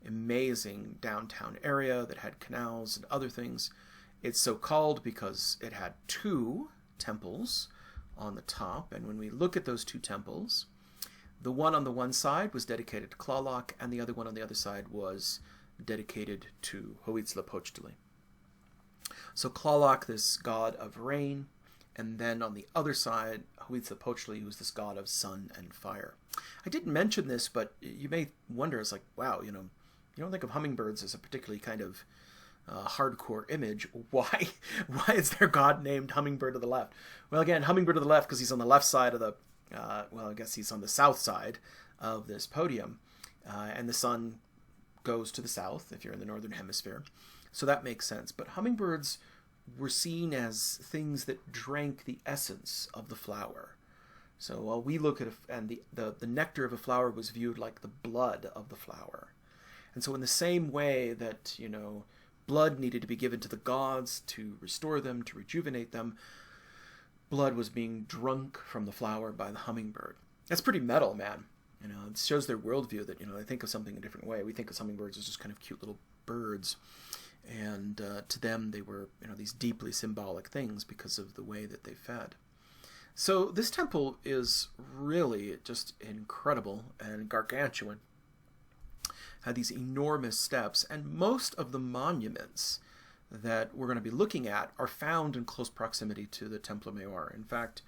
amazing downtown area that had canals and other things. It's so called because it had two temples on the top, and when we look at those two temples, the one on the one side was dedicated to Tlaloc, and the other one on the other side was dedicated to Huitzilopochtli. So Tlaloc, this god of rain, and then on the other side, Huitzilopochtli, who's this god of sun and fire. I didn't mention this, but you may wonder, it's like, wow, you don't think of hummingbirds as a particularly kind of hardcore image. Why is there god named Hummingbird to the left? Well, again, Hummingbird to the left because he's on the left side of the, I guess he's on the south side of this podium, and the sun goes to the south if you're in the northern hemisphere. So that makes sense. But hummingbirds were seen as things that drank the essence of the flower. So while we look at the nectar of a flower was viewed like the blood of the flower. And so in the same way that, blood needed to be given to the gods to restore them, to rejuvenate them, blood was being drunk from the flower by the hummingbird. That's pretty metal, man. It shows their worldview that, they think of something a different way. We think of hummingbirds as just kind of cute little birds. And to them, they were, these deeply symbolic things because of the way that they fed. So this temple is really just incredible and gargantuan. Had these enormous steps, and most of the monuments that we're going to be looking at are found in close proximity to the Templo Mayor. In fact,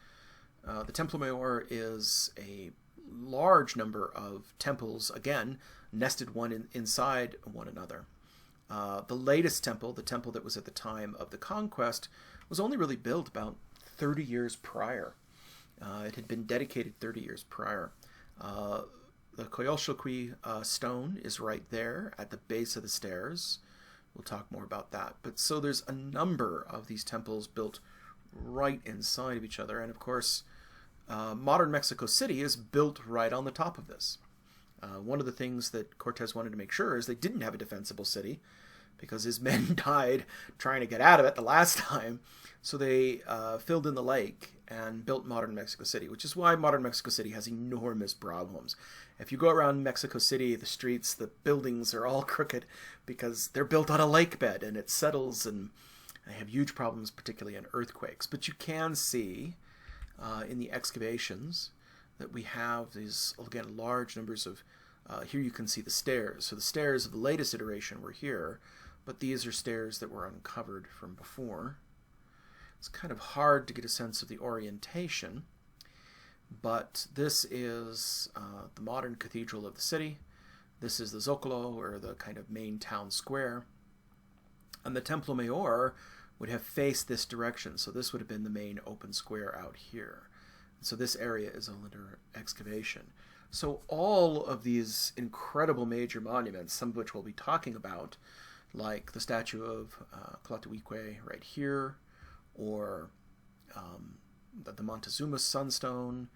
the Templo Mayor is a large number of temples, again, nested one inside one another. The latest temple, the temple that was at the time of the conquest, was only really built about 30 years prior. It had been dedicated 30 years prior. The Koyolxauhqui stone is right there at the base of the stairs. We'll talk more about that. But so there's a number of these temples built right inside of each other. And of course, modern Mexico City is built right on the top of this. One of the things that Cortes wanted to make sure is they didn't have a defensible city because his men died trying to get out of it the last time. So they filled in the lake and built modern Mexico City, which is why modern Mexico City has enormous problems. If you go around Mexico City, the streets, the buildings are all crooked because they're built on a lake bed and it settles, and they have huge problems, particularly in earthquakes. But you can see in the excavations that we have these, again, large numbers of, here you can see the stairs. So the stairs of the latest iteration were here, but these are stairs that were uncovered from before. It's kind of hard to get a sense of the orientation, but this is the modern cathedral of the city. This is the Zocalo, or the kind of main town square. And the Templo Mayor would have faced this direction, so this would have been the main open square out here. So this area is under excavation. So all of these incredible major monuments, some of which we'll be talking about, like the statue of Tlaltecuhtli right here, or the Moctezuma Sunstone,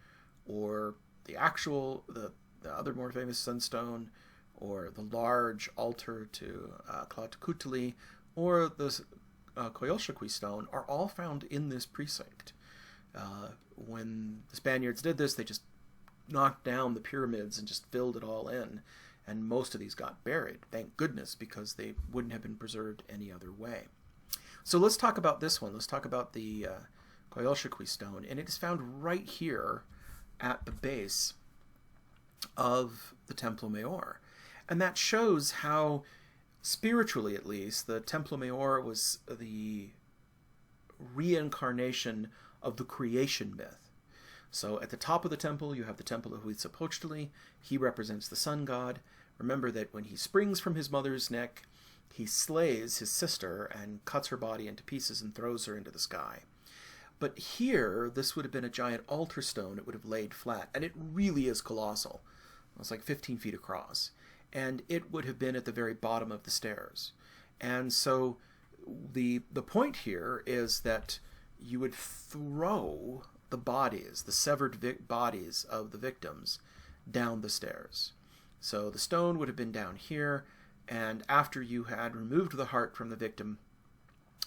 or the other more famous sunstone, or the large altar to Tlaltecuhtli, or the Koyolxauhqui stone, are all found in this precinct. When the Spaniards did this, they just knocked down the pyramids and just filled it all in, and most of these got buried, thank goodness, because they wouldn't have been preserved any other way. So let's talk about this one. Let's talk about the Koyolxauhqui stone, and it is found right here at the base of the Templo Mayor. And that shows how, spiritually at least, the Templo Mayor was the reincarnation of the creation myth. So at the top of the temple, you have the temple of Huitzilopochtli. He represents the sun god. Remember that when he springs from his mother's neck, he slays his sister and cuts her body into pieces and throws her into the sky. But here, this would have been a giant altar stone. It would have laid flat. And it really is colossal. It's like 15 feet across. And it would have been at the very bottom of the stairs. And so the point here is that you would throw the bodies, the severed bodies of the victims, down the stairs. So the stone would have been down here, and after you had removed the heart from the victim,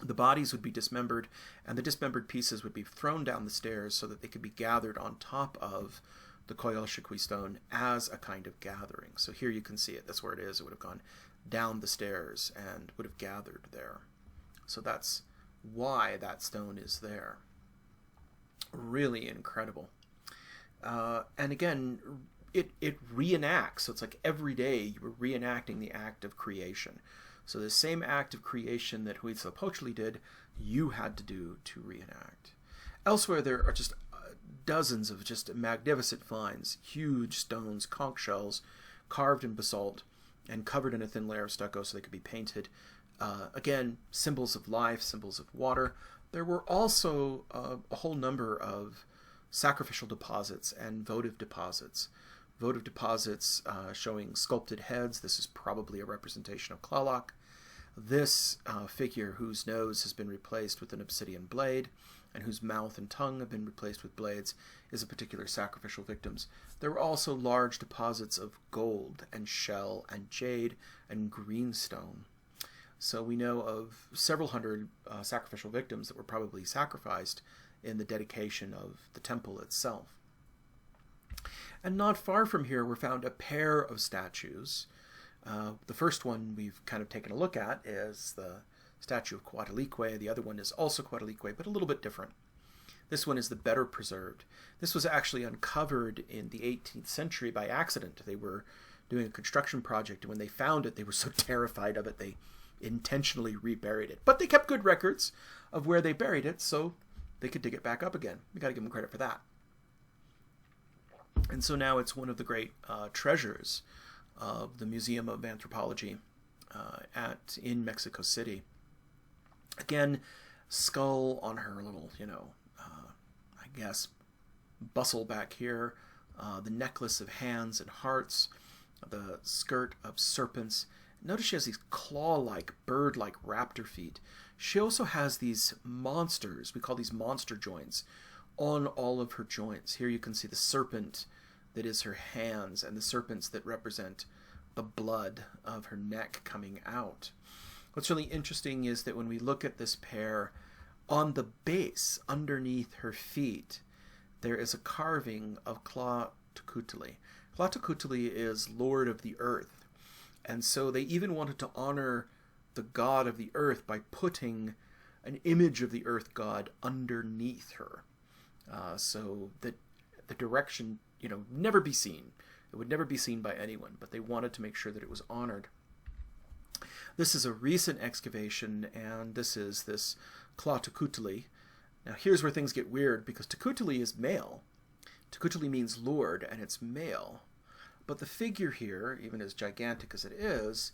the bodies would be dismembered, and the dismembered pieces would be thrown down the stairs so that they could be gathered on top of the Koyolxauhqui stone as a kind of gathering. So here you can see it. That's where it is. It would have gone down the stairs and would have gathered there. So that's why that stone is there. Really incredible. And again, it reenacts. So it's like every day you were reenacting the act of creation. So the same act of creation that Huitzilopochtli did, you had to do to reenact. Elsewhere, there are just dozens of just magnificent finds, huge stones, conch shells, carved in basalt and covered in a thin layer of stucco so they could be painted. Again, symbols of life, symbols of water. There were also a whole number of sacrificial deposits and votive deposits. Votive deposits showing sculpted heads. This is probably a representation of Tlaloc. This figure, whose nose has been replaced with an obsidian blade and whose mouth and tongue have been replaced with blades, is a particular sacrificial victims. There were also large deposits of gold and shell and jade and greenstone. So we know of several hundred sacrificial victims that were probably sacrificed in the dedication of the temple itself. And not far from here were found a pair of statues. The first one we've kind of taken a look at is the statue of Coatlicue. The other one is also Coatlicue, but a little bit different. This one is the better preserved. This was actually uncovered in the 18th century by accident. They were doing a construction project, and when they found it, they were so terrified of it, they intentionally reburied it. But they kept good records of where they buried it, so they could dig it back up again. We got to give them credit for that. And so now it's one of the great treasures of the Museum of Anthropology in Mexico City. Again, skull on her little, I guess, bustle back here. The necklace of hands and hearts. The skirt of serpents. Notice she has these claw-like, bird-like raptor feet. She also has these monsters, we call these monster joints, on all of her joints. Here you can see the serpent that is her hands and the serpents that represent the blood of her neck coming out. What's really interesting is that when we look at this pair, on the base, underneath her feet, there is a carving of Tlaltecuhtli. Tlaltecuhtli is Lord of the Earth. And so they even wanted to honor the god of the earth by putting an image of the earth god underneath her. So that the direction, never be seen. It would never be seen by anyone, but they wanted to make sure that it was honored. This is a recent excavation, and this is this Tlaltecuhtli. Now here's where things get weird, because Tecuhtli is male. Tecuhtli means lord, and it's male. But the figure here, even as gigantic as it is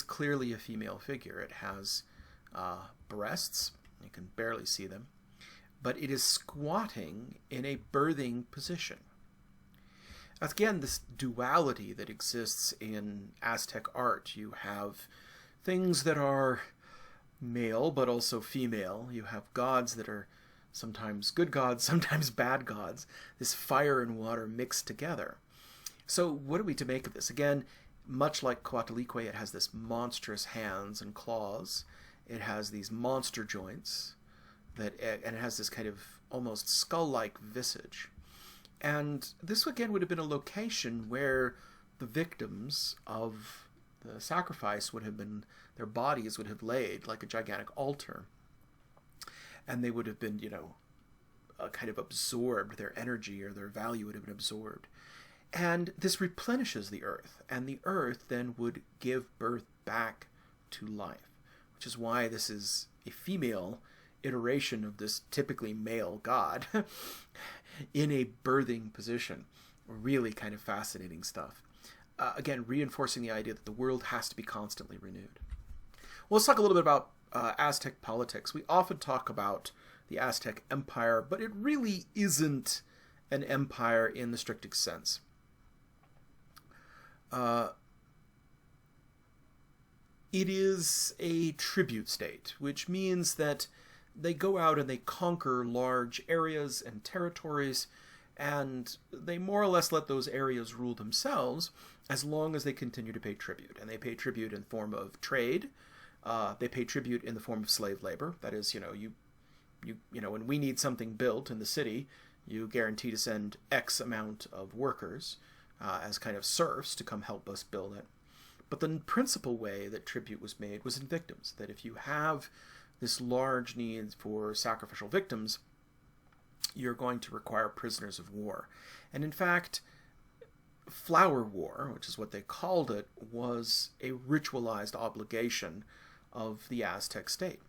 clearly a female figure. It has breasts. You can barely see them. But it is squatting in a birthing position. Again, this duality that exists in Aztec art. You have things that are male, but also female. You have gods that are sometimes good gods, sometimes bad gods. This fire and water mixed together. So what are we to make of this? Again, much like Coatlicue, it has this monstrous hands and claws. It has these monster joints, and it has this kind of almost skull-like visage. And this, again, would have been a location where the victims of the sacrifice would have been, their bodies would have laid like a gigantic altar. And they would have been, kind of absorbed, their energy or their value would have been absorbed. And this replenishes the earth, and the earth then would give birth back to life, which is why this is a female iteration of this typically male god in a birthing position. Really kind of fascinating stuff. Again, reinforcing the idea that the world has to be constantly renewed. Well, let's talk a little bit about Aztec politics. We often talk about the Aztec Empire, but it really isn't an empire in the strictest sense. It is a tribute state, which means that they go out and they conquer large areas and territories, and they more or less let those areas rule themselves as long as they continue to pay tribute. And they pay tribute in the form of trade. They pay tribute in the form of slave labor. That is, when we need something built in the city, you guarantee to send X amount of workers as kind of serfs to come help us build it. But the principal way that tribute was made was in victims. That if you have this large need for sacrificial victims, you're going to require prisoners of war. And in fact, flower war, which is what they called it, was a ritualized obligation of the Aztec state.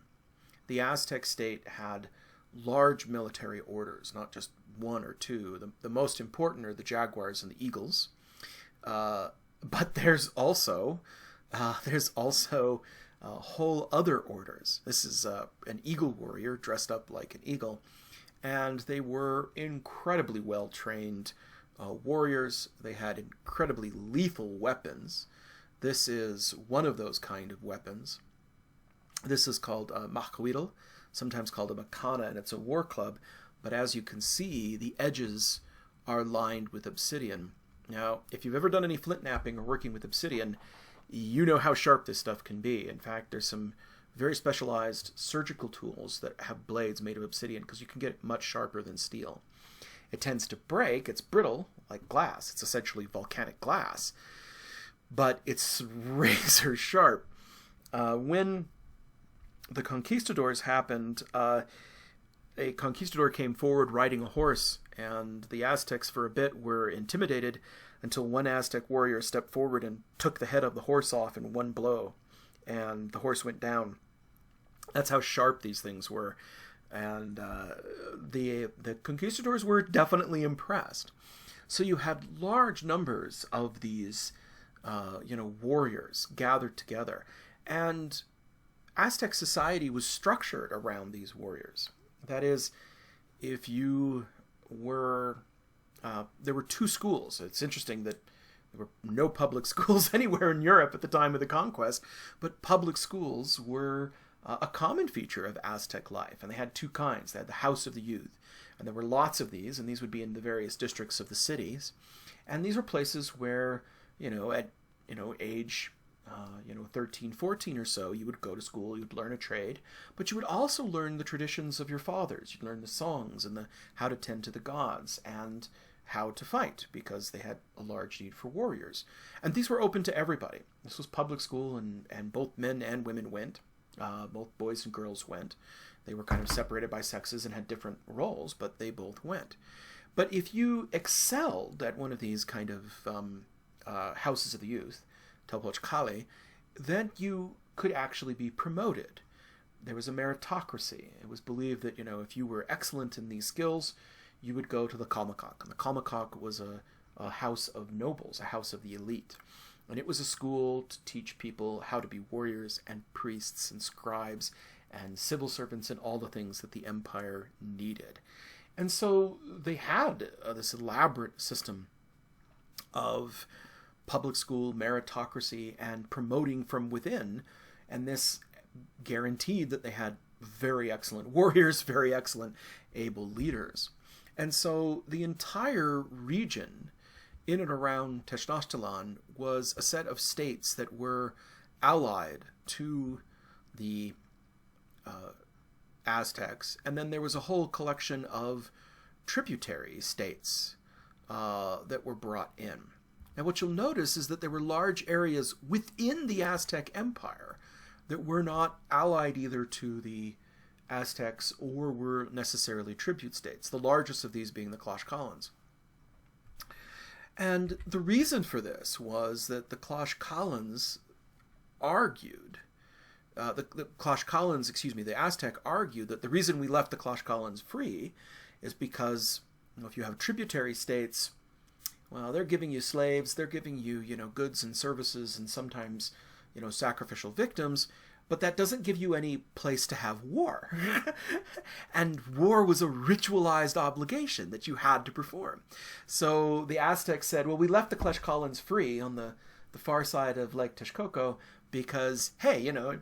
The Aztec state had large military orders, not just one or two. The most important are the jaguars and the eagles. But there's also whole other orders. This is an eagle warrior dressed up like an eagle, and they were incredibly well-trained warriors. They had incredibly lethal weapons. This is one of those kind of weapons. This is called a mahuitl, sometimes called a macana, and it's a war club, but as you can see, the edges are lined with obsidian. Now, if you've ever done any flint knapping or working with obsidian, you know how sharp this stuff can be. In fact, there's some very specialized surgical tools that have blades made of obsidian because you can get it much sharper than steel. It tends to break. It's brittle, like glass. It's essentially volcanic glass, but it's razor sharp. When the conquistadors happened, a conquistador came forward riding a horse, and the Aztecs for a bit were intimidated until one Aztec warrior stepped forward and took the head of the horse off in one blow, and the horse went down. That's how sharp these things were, and the conquistadors were definitely impressed. So you had large numbers of these warriors gathered together, and Aztec society was structured around these warriors. That is, if you were... there were two schools. It's interesting that there were no public schools anywhere in Europe at the time of the conquest, but public schools were a common feature of Aztec life, and they had two kinds. They had the House of the Youth, and there were lots of these, and these would be in the various districts of the cities, and these were places where, at age 13, 14 or so, you would go to school, you'd learn a trade, but you would also learn the traditions of your fathers. You'd learn the songs and how to tend to the gods and how to fight, because they had a large need for warriors. And these were open to everybody. This was public school, and both men and women went. Both boys and girls went. They were kind of separated by sexes and had different roles, but they both went. But if you excelled at one of these kind of houses of the youth, Tlaltecuhtli, then you could actually be promoted. There was a meritocracy. It was believed that, if you were excellent in these skills, you would go to the Kalmakok. And the Kalmakok was a house of nobles, a house of the elite. And it was a school to teach people how to be warriors and priests and scribes and civil servants and all the things that the empire needed. And so they had this elaborate system of public school, meritocracy, and promoting from within, and this guaranteed that they had very excellent warriors, very excellent, able leaders. And so the entire region in and around Tenochtitlan was a set of states that were allied to the Aztecs, and then there was a whole collection of tributary states that were brought in. Now, what you'll notice is that there were large areas within the Aztec Empire that were not allied either to the Aztecs or were necessarily tribute states, the largest of these being the Tlaxcalans. And the reason for this was that the Tlaxcalans argued, the Aztec argued that the reason we left the Tlaxcalans free is because, if you have tributary states, well, they're giving you slaves, they're giving you, goods and services and sometimes, sacrificial victims, But that doesn't give you any place to have war. And war was a ritualized obligation that you had to perform. So the Aztecs said, well, we left the Tlaxcalans free on the far side of Lake Texcoco because, hey, you know,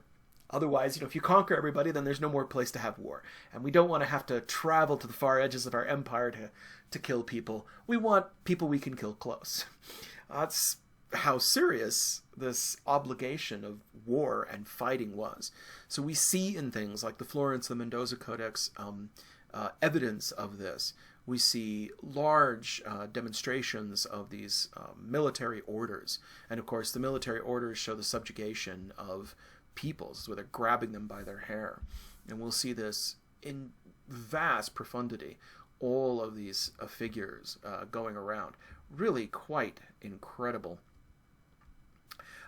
otherwise, you know, if you conquer everybody, then there's no more place to have war. And we don't want to have to travel to the far edges of our empire to kill people. We want people we can kill close. That's how serious this obligation of war and fighting was. So we see in things like the Florence and Mendoza Codex evidence of this. We see large demonstrations of these military orders. And of course, the military orders show the subjugation of peoples, where they're grabbing them by their hair. And we'll see this in vast profundity, all of these figures going around. Really quite incredible.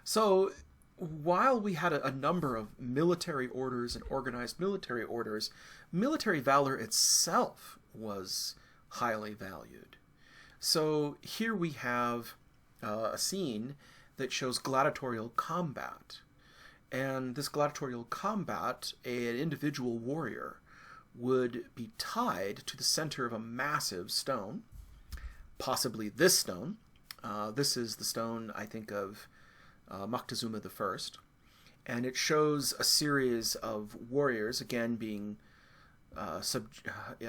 So while we had a number of military orders and organized military orders, military valor itself was highly valued. So here we have a scene that shows gladiatorial combat. And this gladiatorial combat, an individual warrior would be tied to the center of a massive stone, possibly this stone. This is the stone, I think, of Moctezuma I, and it shows a series of warriors, again being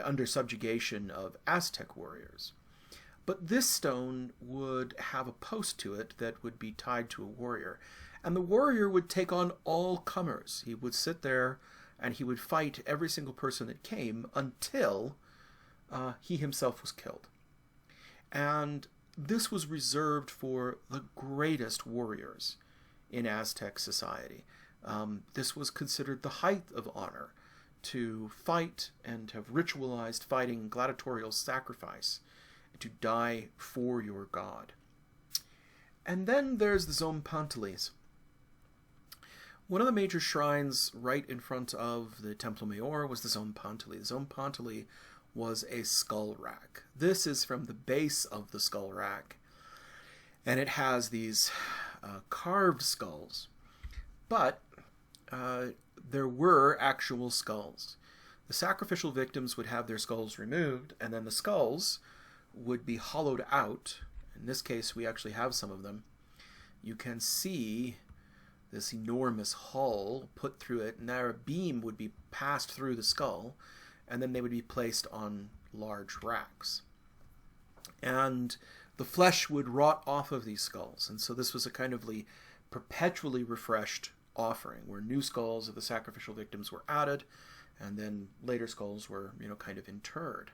under subjugation of Aztec warriors. But this stone would have a post to it that would be tied to a warrior, and the warrior would take on all comers. He would sit there and he would fight every single person that came until he himself was killed. And this was reserved for the greatest warriors in Aztec society. This was considered the height of honor, to fight and have ritualized fighting, gladiatorial sacrifice, to die for your god. And then there's the Zompantlis. One of the major shrines right in front of the Templo Mayor was the Zompantli. The Zompantli was a skull rack. This is from the base of the skull rack, and it has these carved skulls, but there were actual skulls. The sacrificial victims would have their skulls removed, and then the skulls would be hollowed out. In this case, we actually have some of them. You can see this enormous hull put through it, and there a beam would be passed through the skull, and then they would be placed on large racks. And the flesh would rot off of these skulls, and so this was a kind of perpetually refreshed offering, where new skulls of the sacrificial victims were added, and then later skulls were, kind of interred.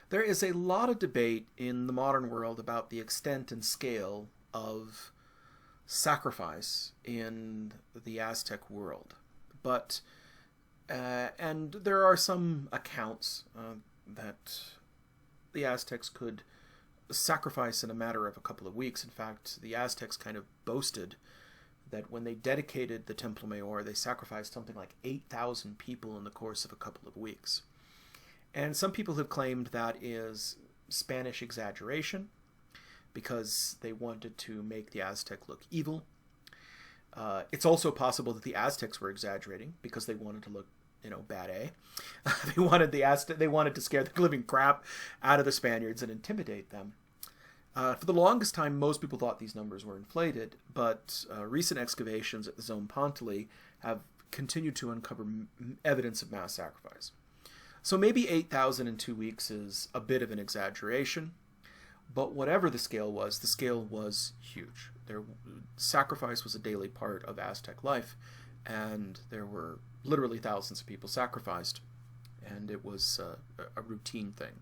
There is a lot of debate in the modern world about the extent and scale of sacrifice in the Aztec world, but and there are some accounts that the Aztecs could sacrifice in a matter of a couple of weeks. In fact, the Aztecs kind of boasted that when they dedicated the Templo Mayor, they sacrificed something like 8,000 people in the course of a couple of weeks. And some people have claimed that is Spanish exaggeration, because they wanted to make the Aztec look evil. It's also possible that the Aztecs were exaggerating because they wanted to look, bad A. They wanted to scare the living crap out of the Spaniards and intimidate them. For the longest time, most people thought these numbers were inflated, but recent excavations at the Zompantli have continued to uncover evidence of mass sacrifice. So maybe 8,000 in 2 weeks is a bit of an exaggeration, but whatever the scale was huge. Sacrifice was a daily part of Aztec life, and there were literally thousands of people sacrificed, and it was a routine thing.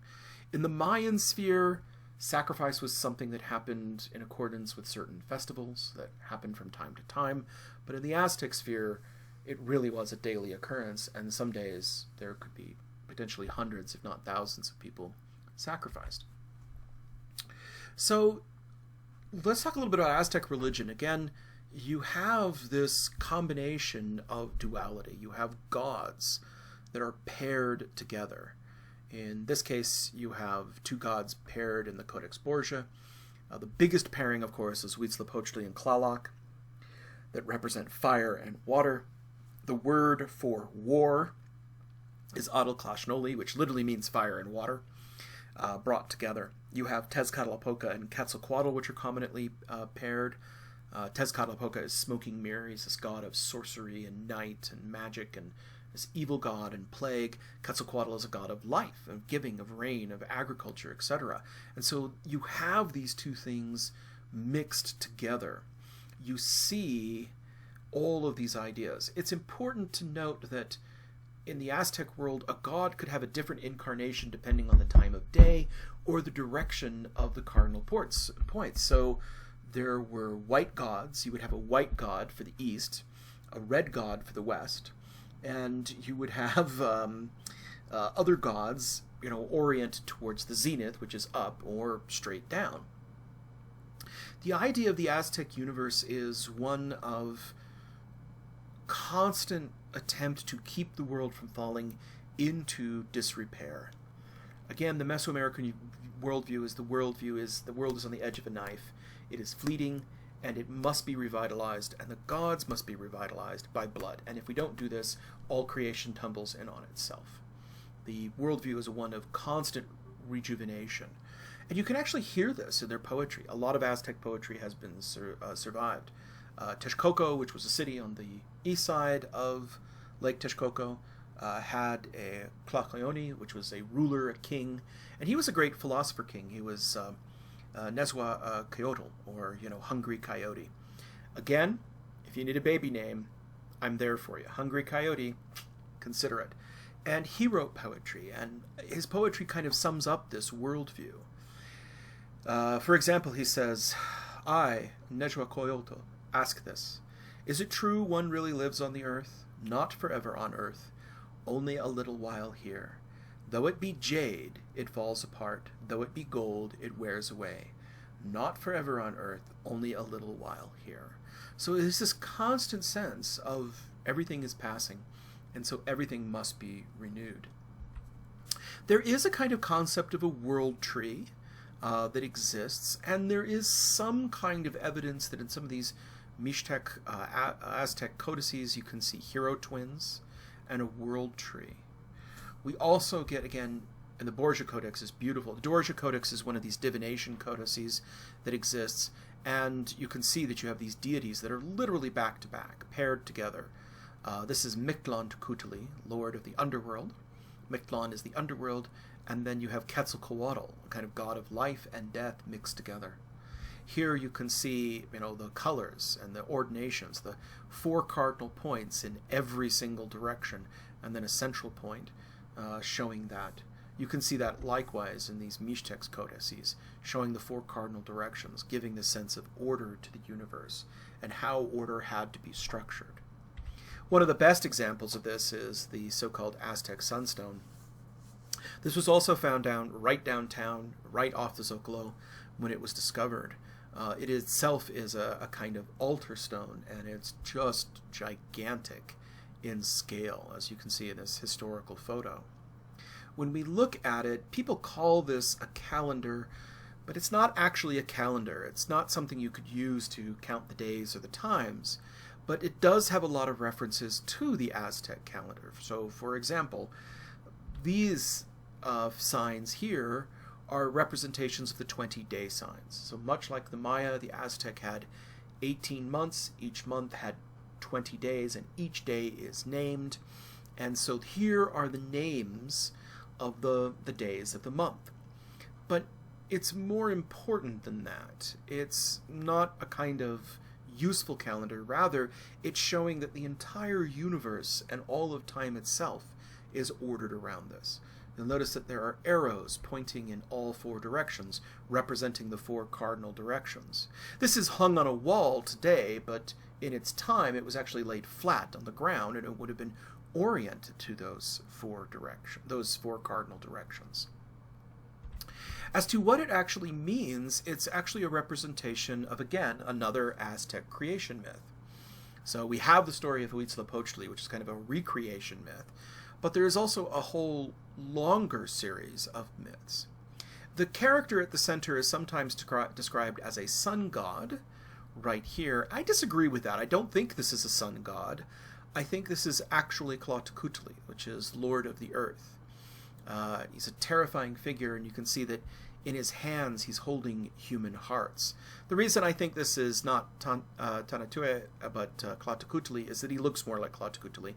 In the Mayan sphere, sacrifice was something that happened in accordance with certain festivals that happened from time to time, but in the Aztec sphere, it really was a daily occurrence, and some days there could be potentially hundreds, if not thousands, of people sacrificed. So let's talk a little bit about Aztec religion. Again, you have this combination of duality. You have gods that are paired together. In this case, you have two gods paired in the Codex Borgia. The biggest pairing, of course, is Huitzilopochtli and Tlaloc, that represent fire and water. The word for war is Atltlaxnoli, which literally means fire and water, brought together. You have Tezcatlipoca and Quetzalcoatl, which are commonly paired. Tezcatlipoca is smoking mirror. He's this god of sorcery and night and magic and this evil god and plague. Quetzalcoatl is a god of life, of giving, of rain, of agriculture, etc. And so you have these two things mixed together. You see all of these ideas. It's important to note that in the Aztec world, a god could have a different incarnation depending on the time of day or the direction of the cardinal points. So there were white gods. You would have a white god for the east, a red god for the west, and you would have other gods, oriented towards the zenith, which is up, or straight down. The idea of the Aztec universe is one of constant attempt to keep the world from falling into disrepair. Again, the Mesoamerican worldview is the world is on the edge of a knife. It is fleeting, and it must be revitalized, and the gods must be revitalized by blood. And if we don't do this, all creation tumbles in on itself. The worldview is one of constant rejuvenation. And you can actually hear this in their poetry. A lot of Aztec poetry has been survived. Texcoco, which was a city on the east side of Lake Texcoco, had a Tlacleone, which was a ruler, a king, and he was a great philosopher king. He was Nezahualcoyotl, or Hungry Coyote. Again, if you need a baby name, I'm there for you. Hungry Coyote, consider it. And he wrote poetry, and his poetry kind of sums up this worldview. For example, he says, I, Nezahualcoyotl, ask this. Is it true one really lives on the earth? Not forever on earth, only a little while here. Though it be jade, it falls apart. Though it be gold, it wears away. Not forever on earth, only a little while here. So there's this constant sense of everything is passing, and so everything must be renewed. There is a kind of concept of a world tree that exists, and there is some kind of evidence that in some of these Mixtec, Aztec codices you can see hero twins and a world tree. We also get, again, and the Borgia Codex is beautiful. The Borgia Codex is one of these divination codices that exists, and you can see that you have these deities that are literally back to back, paired together. This is Tlaltecuhtli, lord of the underworld. Mictlan is the underworld, and then you have Quetzalcoatl, a kind of god of life and death mixed together. Here you can see, the colors and the ordinations, the 4 cardinal points in every single direction, and then a central point showing that. You can see that likewise in these Mixtec codices, showing the 4 cardinal directions, giving the sense of order to the universe and how order had to be structured. One of the best examples of this is the so-called Aztec Sunstone. This was also found right downtown, right off the Zocalo, when it was discovered. It itself is a kind of altar stone, and it's just gigantic in scale, as you can see in this historical photo. When we look at it, people call this a calendar, but it's not actually a calendar. It's not something you could use to count the days or the times, but it does have a lot of references to the Aztec calendar. So, for example, these signs here are representations of the 20-day signs. So much like the Maya, the Aztec had 18 months. Each month had 20 days, and each day is named. And so here are the names of the days of the month. But it's more important than that. It's not a kind of useful calendar. Rather, it's showing that the entire universe and all of time itself is ordered around this. You'll notice that there are arrows pointing in all 4 directions, representing the 4 cardinal directions. This is hung on a wall today, but in its time it was actually laid flat on the ground, and it would have been oriented to those 4 cardinal directions. As to what it actually means, it's actually a representation of, again, another Aztec creation myth. So we have the story of Huitzilopochtli, which is kind of a recreation myth, but there is also a whole longer series of myths. The character at the center is sometimes described as a sun god, right here. I disagree with that. I don't think this is a sun god. I think this is actually Tlaltecuhtli, which is Lord of the Earth. He's a terrifying figure, and you can see that in his hands he's holding human hearts. The reason I think this is not Tanatue but Tlaltecuhtli is that he looks more like Tlaltecuhtli.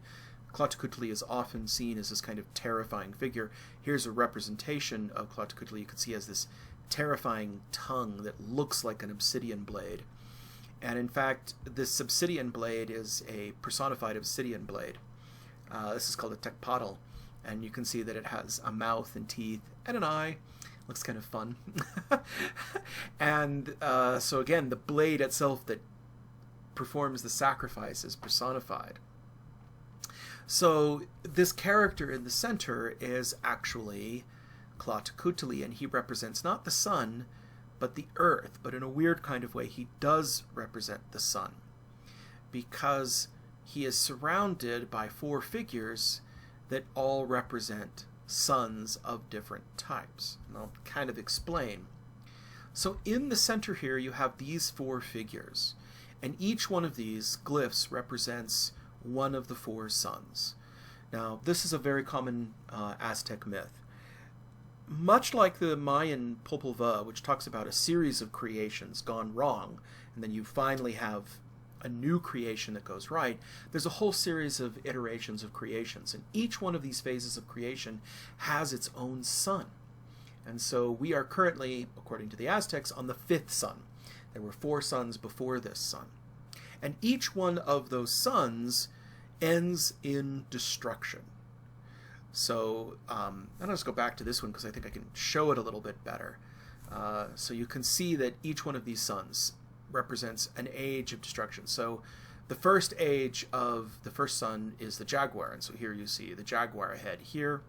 Tlaltecuhtli is often seen as this kind of terrifying figure. Here's a representation of Tlaltecuhtli. You can see he has this terrifying tongue that looks like an obsidian blade. And in fact, this obsidian blade is a personified obsidian blade. This is called a Tecpotl, and you can see that it has a mouth and teeth and an eye. Looks kind of fun. And so again, the blade itself that performs the sacrifice is personified. So this character in the center is actually Tlaltecuhtli, and he represents not the sun, but the earth. But in a weird kind of way, he does represent the sun, because he is surrounded by four figures that all represent suns of different types. And I'll kind of explain. So in the center here, you have these four figures, and each one of these glyphs represents one of the four suns. Now, this is a very common Aztec myth. Much like the Mayan Popol Vuh, which talks about a series of creations gone wrong, and then you finally have a new creation that goes right, there's a whole series of iterations of creations, and each one of these phases of creation has its own sun. And so we are currently, according to the Aztecs, on the fifth sun. There were four suns before this sun. And each one of those suns ends in destruction. So I'll just go back to this one because I think I can show it a little bit better. So you can see that each one of these suns represents an age of destruction. So the first age of the first sun is the jaguar, and so here you see the jaguar ahead here.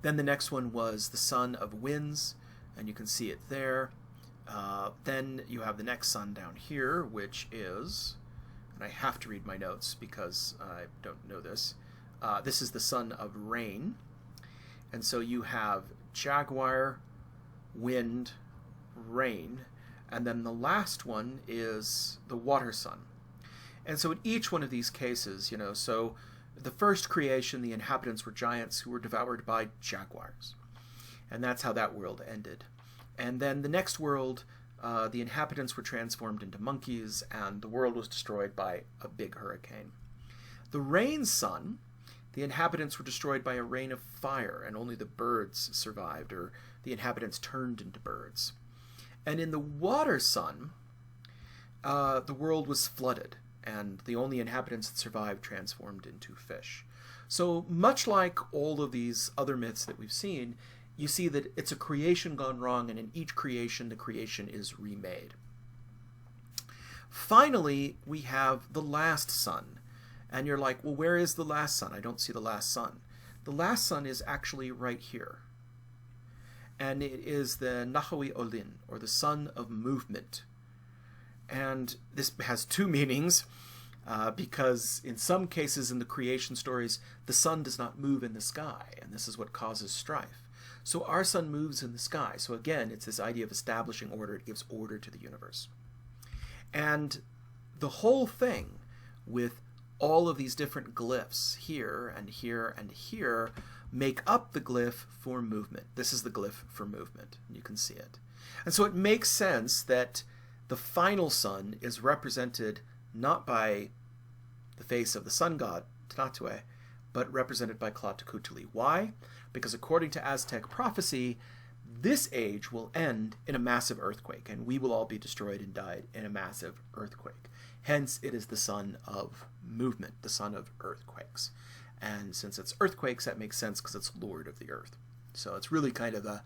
Then the next one was the sun of winds, and you can see it there. Then you have the next sun down here, which is, and I have to read my notes because I don't know this, this is the sun of rain. And so you have jaguar, wind, rain, and then the last one is the water sun. And so in each one of these cases, so the first creation, the inhabitants were giants who were devoured by jaguars. And that's how that world ended. And then the next world, the inhabitants were transformed into monkeys, and the world was destroyed by a big hurricane. The rain sun, the inhabitants were destroyed by a rain of fire, and only the birds survived, or the inhabitants turned into birds. And in the water sun, the world was flooded, and the only inhabitants that survived transformed into fish. So much like all of these other myths that we've seen, you see that it's a creation gone wrong, and in each creation, the creation is remade. Finally, we have the last sun. And you're like, well, where is the last sun? I don't see the last sun. The last sun is actually right here. And it is the Nezahualcoyotl, or the sun of movement. And this has two meanings, because in some cases in the creation stories, the sun does not move in the sky, and this is what causes strife. So our sun moves in the sky. So again, it's this idea of establishing order. It gives order to the universe. And the whole thing with all of these different glyphs here and here and here make up the glyph for movement. This is the glyph for movement. You can see it. And so it makes sense that the final sun is represented not by the face of the sun god, Tanatue, but represented by Tlaltecuhtli. Why? Because according to Aztec prophecy, this age will end in a massive earthquake, and we will all be destroyed and died in a massive earthquake. Hence, it is the sun of movement, the sun of earthquakes. And since it's earthquakes, that makes sense because it's Lord of the Earth. So it's really kind of a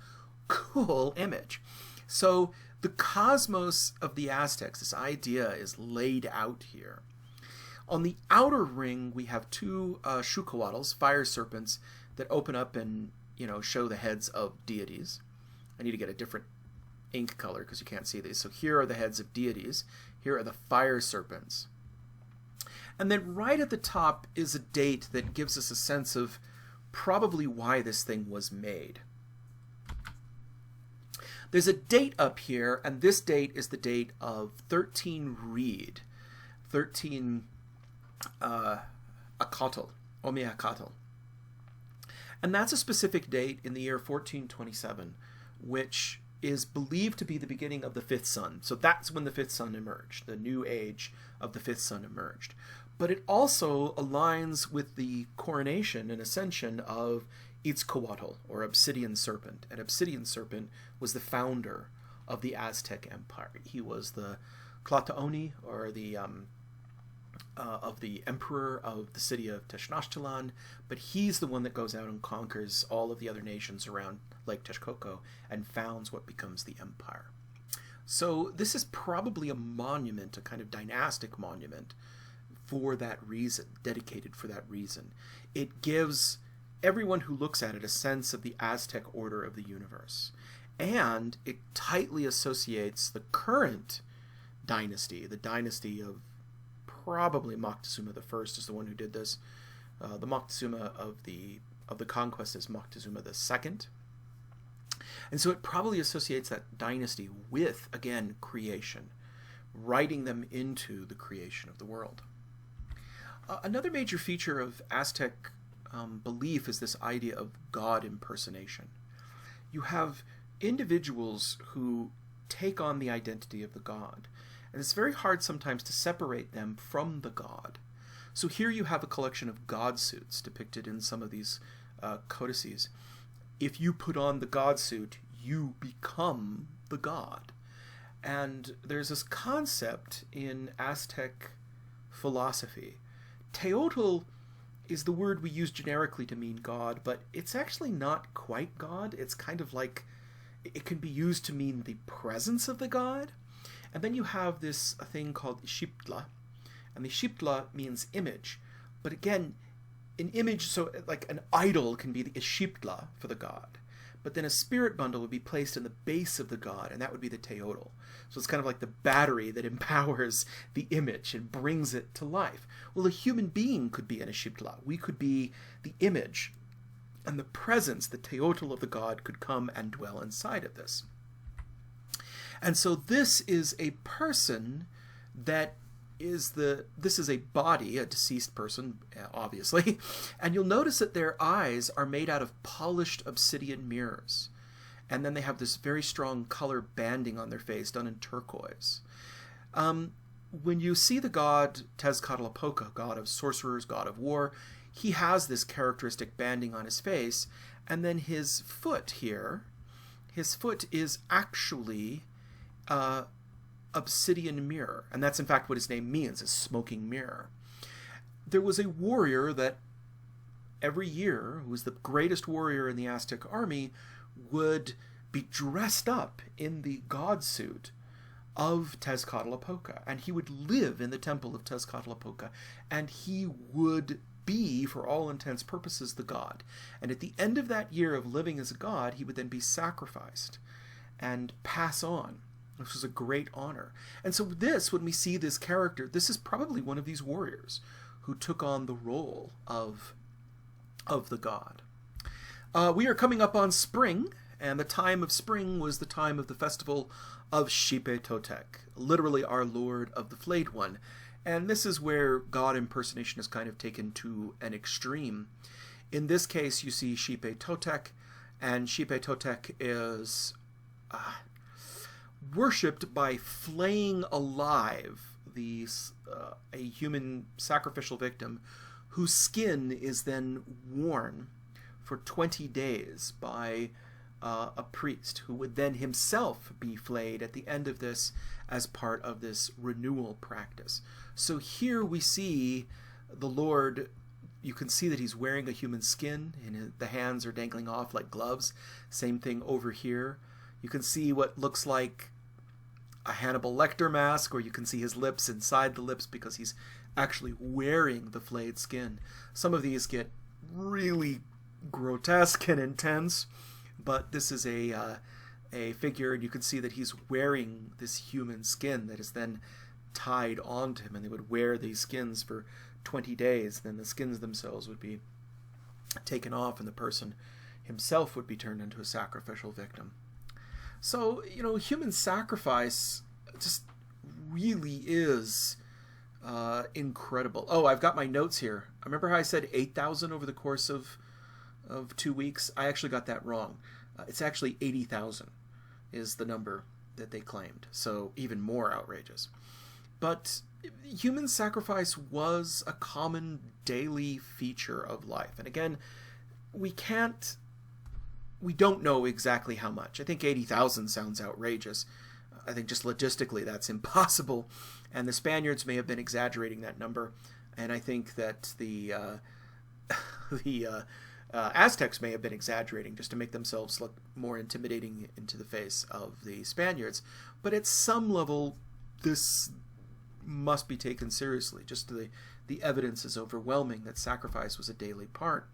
cool image. So the cosmos of the Aztecs, this idea is laid out here. On the outer ring, we have two Xucoatls, fire serpents, that open up and show the heads of deities. I need to get a different ink color because you can't see these. So here are the heads of deities. Here are the fire serpents. And then right at the top is a date that gives us a sense of probably why this thing was made. There's a date up here, and this date is the date of 13 Reed. 13 Acatl, Omeacatl. And that's a specific date in the year 1427, which is believed to be the beginning of the fifth sun. So that's when the fifth sun emerged, the new age of the fifth sun emerged. But it also aligns with the coronation and ascension of Itzcoatl, or Obsidian Serpent. And Obsidian Serpent was the founder of the Aztec Empire. He was the Tlatoani, or the emperor of the city of Tenochtitlan, but he's the one that goes out and conquers all of the other nations around Lake Texcoco and founds what becomes the empire. So this is probably a monument, a kind of dynastic monument for that reason, dedicated for that reason. It gives everyone who looks at it a sense of the Aztec order of the universe. And it tightly associates the current dynasty, the dynasty of probably Moctezuma I is the one who did this. The Moctezuma of the conquest is Moctezuma II. And so it probably associates that dynasty with, again, creation, writing them into the creation of the world. Another major feature of Aztec belief is this idea of God impersonation. You have individuals who take on the identity of the god, and it's very hard sometimes to separate them from the god. So here you have a collection of god suits depicted in some of these codices. If you put on the god suit, you become the god. And there's this concept in Aztec philosophy. Teotl is the word we use generically to mean God, but it's actually not quite God. It's kind of like, it can be used to mean the presence of the god. And then you have this thing called Xiptla, and the Xiptla means image. But again, an image, so like an idol can be the Xiptla for the god. But then a spirit bundle would be placed in the base of the god, and that would be the Teotl. So it's kind of like the battery that empowers the image and brings it to life. Well, a human being could be an Xiptla. We could be the image, and the presence, the Teotl of the god, could come and dwell inside of this. And so this is a person that this is a body, a deceased person, obviously, and you'll notice that their eyes are made out of polished obsidian mirrors. And then they have this very strong color banding on their face, done in turquoise. When you see the god Tezcatlipoca, god of sorcerers, god of war, he has this characteristic banding on his face, and then his foot here, his foot is actually obsidian mirror, and that's in fact what his name means, a smoking mirror. There was a warrior that every year, who was the greatest warrior in the Aztec army, would be dressed up in the god suit of Tezcatlipoca, and he would live in the temple of Tezcatlipoca, and he would be, for all intents and purposes, the god. And at the end of that year of living as a god, he would then be sacrificed and pass on. This was a great honor. And so this, when we see this character, this is probably one of these warriors who took on the role of the god. We are coming up on spring, and the time of spring was the time of the festival of Xipe Totec, literally our Lord of the Flayed One. And this is where god impersonation is kind of taken to an extreme. In this case, you see Xipe Totec, and Xipe Totec is worshipped by flaying alive a human sacrificial victim whose skin is then worn for 20 days by a priest who would then himself be flayed at the end of this as part of this renewal practice. So here we see the Lord. You can see that he's wearing a human skin, and the hands are dangling off like gloves. Same thing over here. You can see what looks like a Hannibal Lecter mask, or you can see his lips inside the lips because he's actually wearing the flayed skin. Some of these get really grotesque and intense, but this is a figure, and you can see that he's wearing this human skin that is then tied onto him, and they would wear these skins for 20 days. Then the skins themselves would be taken off, and the person himself would be turned into a sacrificial victim. So, human sacrifice just really is Incredible. Oh, I've got my notes here. I remember how I said 8,000 over the course of 2 weeks? I actually got that wrong. It's actually 80,000 is the number that they claimed. So even more outrageous. But human sacrifice was a common daily feature of life. And again, we don't know exactly how much. I think 80,000 sounds outrageous. I think just logistically that's impossible. And the Spaniards may have been exaggerating that number. And I think that the Aztecs may have been exaggerating just to make themselves look more intimidating into the face of the Spaniards. But at some level, this must be taken seriously. Just the evidence is overwhelming that sacrifice was a daily part.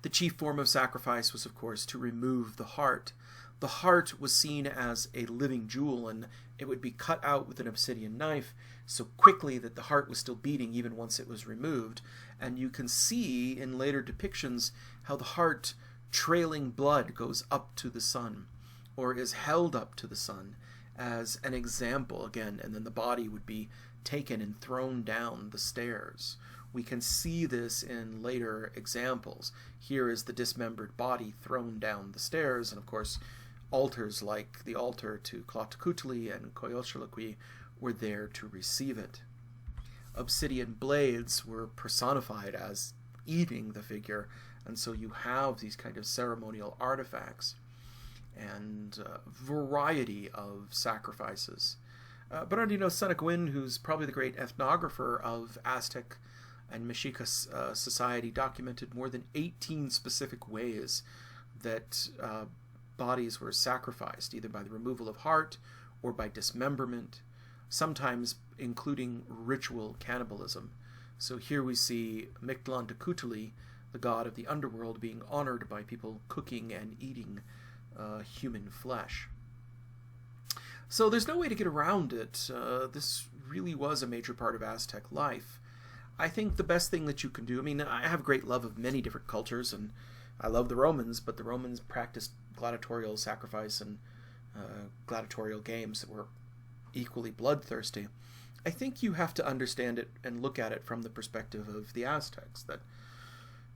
The chief form of sacrifice was, of course, to remove the heart. The heart was seen as a living jewel, and it would be cut out with an obsidian knife so quickly that the heart was still beating even once it was removed. And you can see in later depictions how the heart, trailing blood, goes up to the sun, or is held up to the sun as an example again, and then the body would be taken and thrown down the stairs. We can see this in later examples. Here is the dismembered body thrown down the stairs, and of course altars like the altar to Tlaltecuhtli and Koyolxauhqui were there to receive it. Obsidian blades were personified as eating the figure, and so you have these kind of ceremonial artifacts and variety of sacrifices. Bernardino Senequin, who's probably the great ethnographer of Aztec and Mexica society, documented more than 18 specific ways that bodies were sacrificed, either by the removal of heart or by dismemberment, sometimes including ritual cannibalism. So here we see Tlaltecuhtli, the god of the underworld, being honored by people cooking and eating human flesh. So there's no way to get around it. This really was a major part of Aztec life. I think the best thing that you can do, I mean, I have a great love of many different cultures, and I love the Romans, but the Romans practiced gladiatorial sacrifice and gladiatorial games that were equally bloodthirsty. I think you have to understand it and look at it from the perspective of the Aztecs, that,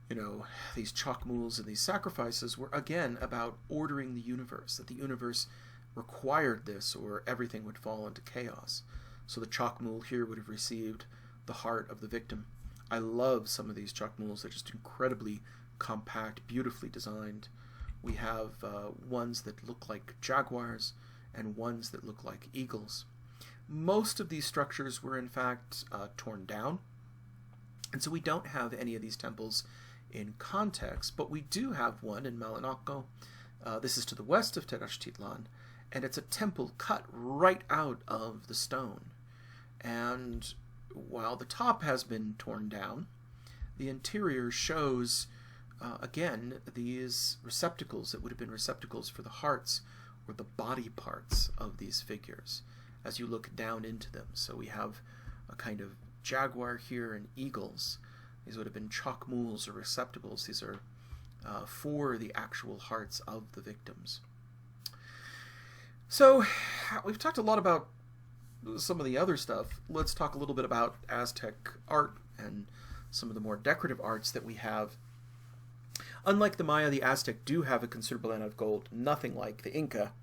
you know, these Chacmools and these sacrifices were, again, about ordering the universe, that the universe required this or everything would fall into chaos. So the Chacmool here would have received the heart of the victim. I love some of these Chacmools. They're just incredibly compact, beautifully designed. We have ones that look like jaguars and ones that look like eagles. Most of these structures were in fact torn down, and so we don't have any of these temples in context, but we do have one in Malinaco. This is to the west of Tenochtitlan, and it's a temple cut right out of the stone. And while the top has been torn down, the interior shows, again, these receptacles that would have been receptacles for the hearts or the body parts of these figures as you look down into them. So we have a kind of jaguar here and eagles. These would have been chacmools or receptacles. These are for the actual hearts of the victims. So we've talked a lot about some of the other stuff. Let's talk a little bit about Aztec art and some of the more decorative arts that we have. Unlike the Maya, the Aztec do have a considerable amount of gold, nothing like the Inca.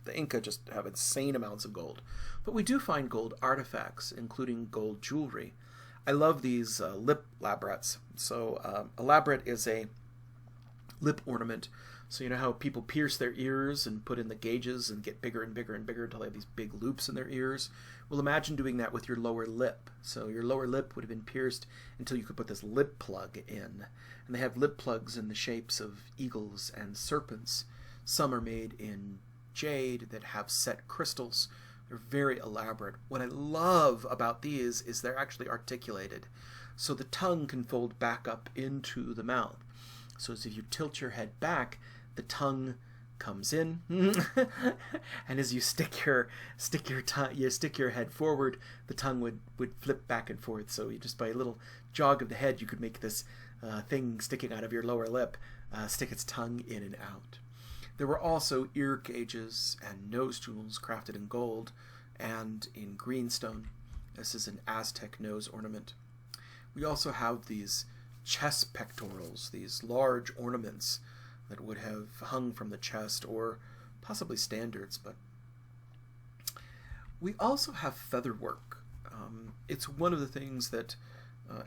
The Inca just have insane amounts of gold. But we do find gold artifacts, including gold jewelry. I love these lip labrets. So a labret is a lip ornament. So you know how people pierce their ears and put in the gauges and get bigger and bigger and bigger until they have these big loops in their ears? Well, imagine doing that with your lower lip. So your lower lip would have been pierced until you could put this lip plug in. And they have lip plugs in the shapes of eagles and serpents. Some are made in jade that have set crystals. They're very elaborate. What I love about these is they're actually articulated. So the tongue can fold back up into the mouth. So as if you tilt your head back, the tongue comes in, and as you stick your head forward, the tongue would flip back and forth. So you just by a little jog of the head, you could make this thing sticking out of your lower lip stick its tongue in and out. There were also ear cages and nose jewels crafted in gold and in greenstone, This is an Aztec nose ornament. We also have these chest pectorals, these large ornaments that would have hung from the chest, or possibly standards. But we also have feather work. It's one of the things that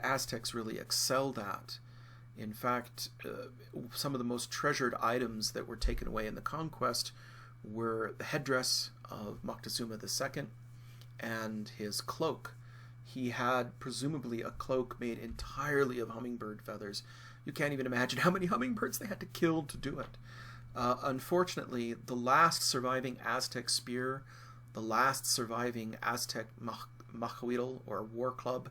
Aztecs really excelled at. In fact, some of the most treasured items that were taken away in the conquest were the headdress of Moctezuma II and his cloak. He had presumably a cloak made entirely of hummingbird feathers. You can't even imagine how many hummingbirds they had to kill to do it. Unfortunately, the last surviving Aztec spear, the last surviving Aztec mahuitl, or war club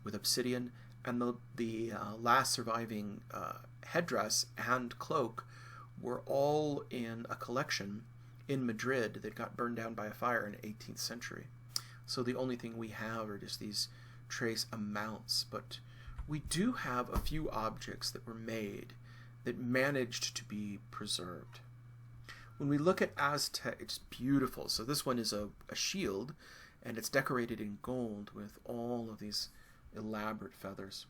with obsidian, and the last surviving headdress and cloak were all in a collection in Madrid that got burned down by a fire in the 18th century. So the only thing we have are just these trace amounts. But we do have a few objects that were made that managed to be preserved. When we look at Aztec, it's beautiful. So this one is a shield, and it's decorated in gold with all of these elaborate feathers.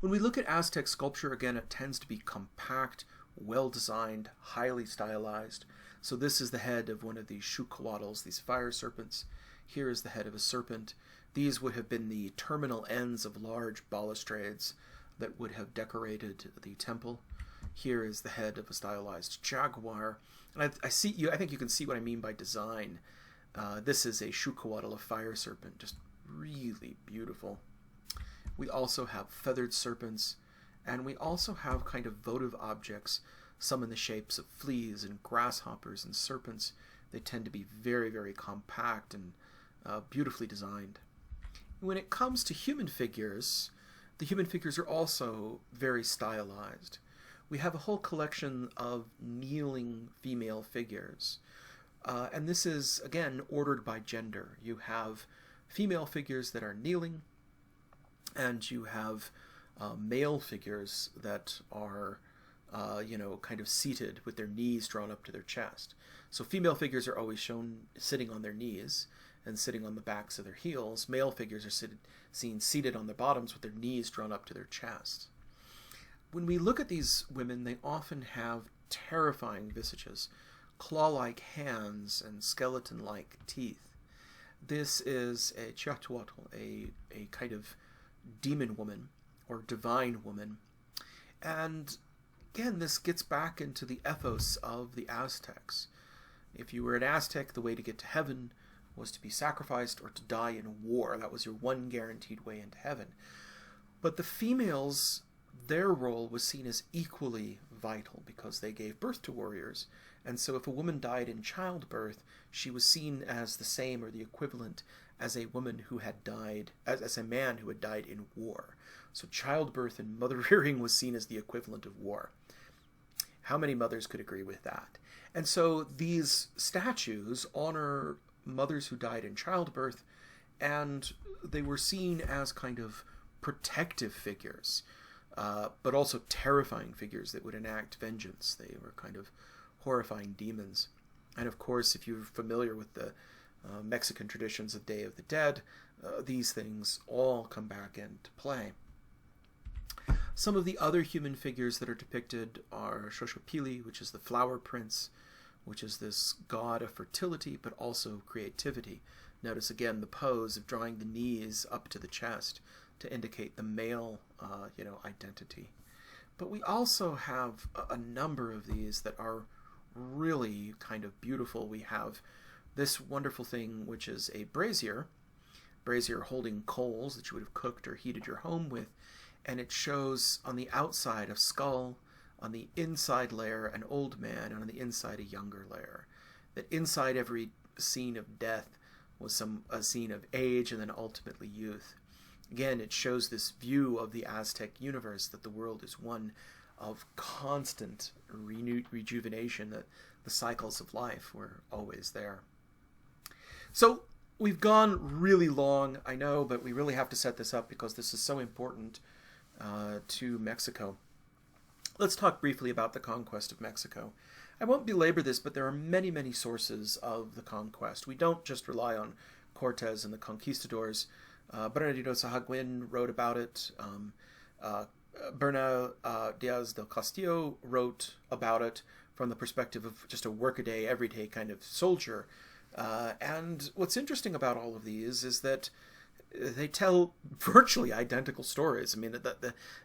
When we look at Aztec sculpture, again, it tends to be compact, well-designed, highly stylized. So this is the head of one of these Xucoatls, these fire serpents. Here is the head of a serpent. These would have been the terminal ends of large balustrades that would have decorated the temple. Here is the head of a stylized jaguar. And I think you can see what I mean by design. This is a Xucoatl, a fire serpent, just really beautiful. We also have feathered serpents, and we also have kind of votive objects, some in the shapes of fleas and grasshoppers and serpents. They tend to be very, very compact and beautifully designed. When it comes to human figures, the human figures are also very stylized. We have a whole collection of kneeling female figures. And this is, again, ordered by gender. You have female figures that are kneeling, and you have male figures that are, kind of seated with their knees drawn up to their chest. So female figures are always shown sitting on their knees and sitting on the backs of their heels. Male figures are seen seated on their bottoms with their knees drawn up to their chest. When we look at these women, they often have terrifying visages, claw-like hands and skeleton-like teeth. This is a Chiahuatl, a kind of demon woman or divine woman. And again, this gets back into the ethos of the Aztecs. If you were an Aztec, the way to get to heaven was to be sacrificed or to die in war. That was your one guaranteed way into heaven. But the females, their role was seen as equally vital because they gave birth to warriors. And so if a woman died in childbirth, she was seen as the same or the equivalent as a woman who had died, as a man who had died in war. So childbirth and mother rearing was seen as the equivalent of war. How many mothers could agree with that? And so these statues honor mothers who died in childbirth, and they were seen as kind of protective figures, but also terrifying figures that would enact vengeance. They were kind of horrifying demons. And of course, if you're familiar with the Mexican traditions of Day of the Dead, these things all come back into play. Some of the other human figures that are depicted are Xochipilli, which is the flower prince, which is this god of fertility, but also creativity. Notice again the pose of drawing the knees up to the chest to indicate the male, identity. But we also have a number of these that are really kind of beautiful. We have this wonderful thing, which is a brazier holding coals that you would have cooked or heated your home with, and it shows on the outside a skull, on the inside layer an old man, and on the inside a younger layer. That inside every scene of death was a scene of age and then ultimately youth. Again, it shows this view of the Aztec universe, that the world is one of constant rejuvenation, that the cycles of life were always there. So we've gone really long, I know, but we really have to set this up because this is so important to Mexico. Let's talk briefly about the Conquest of Mexico. I won't belabor this, but there are many, many sources of the conquest. We don't just rely on Cortes and the conquistadors. Bernardino Sahagún wrote about it. Bernal Diaz del Castillo wrote about it from the perspective of just a workaday, everyday kind of soldier. And what's interesting about all of these is that they tell virtually identical stories. I mean,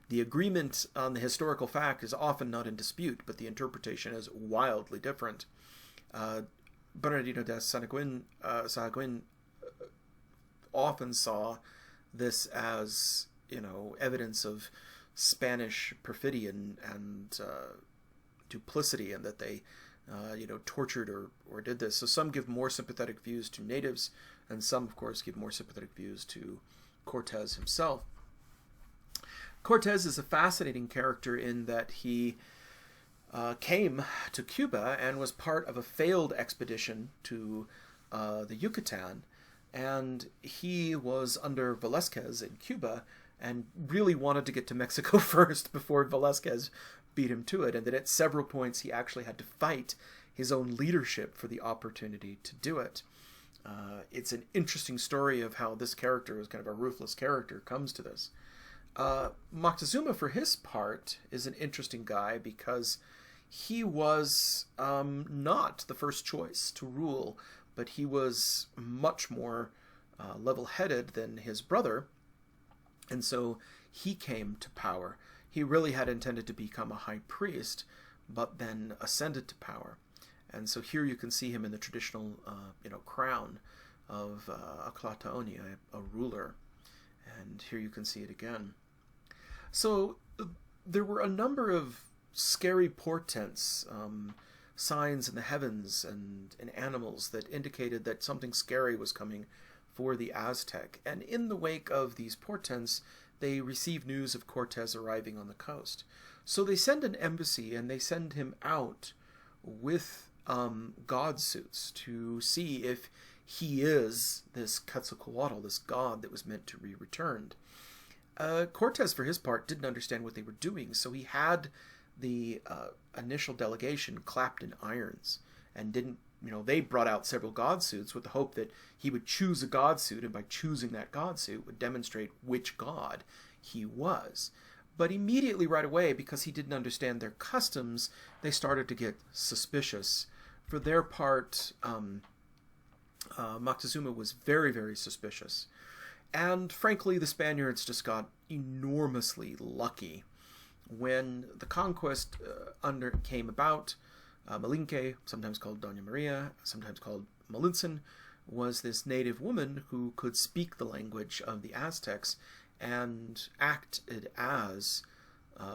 the agreement on the historical fact is often not in dispute, but the interpretation is wildly different. Bernardino de Sahagún often saw this as, evidence of Spanish perfidy and duplicity, and that they, tortured or did this. So some give more sympathetic views to natives, and some, of course, give more sympathetic views to Cortes himself. Cortes is a fascinating character in that he came to Cuba and was part of a failed expedition to the Yucatan, and he was under Velázquez in Cuba and really wanted to get to Mexico first before Velázquez beat him to it, and that at several points he actually had to fight his own leadership for the opportunity to do it. It's an interesting story of how this character, is kind of a ruthless character, comes to this. Moctezuma, for his part, is an interesting guy because he was not the first choice to rule, but he was much more level-headed than his brother, and so he came to power. He really had intended to become a high priest, but then ascended to power. And so here you can see him in the traditional, crown of a Tlatoani, a ruler. And here you can see it again. So there were a number of scary portents, signs in the heavens and animals that indicated that something scary was coming for the Aztec. And in the wake of these portents, they receive news of Cortes arriving on the coast. So they send an embassy, and they send him out with god suits to see if he is this Quetzalcoatl, this god that was meant to be returned. Cortes, for his part, didn't understand what they were doing, so he had the initial delegation clapped in irons, and didn't, they brought out several god suits with the hope that he would choose a god suit, and by choosing that god suit would demonstrate which god he was. But immediately, right away, because he didn't understand their customs, they started to get suspicious. For their part, Moctezuma was very, very suspicious. And frankly, the Spaniards just got enormously lucky. When the conquest came about, Malinke, sometimes called Doña Maria, sometimes called Malintzin, was this native woman who could speak the language of the Aztecs and acted as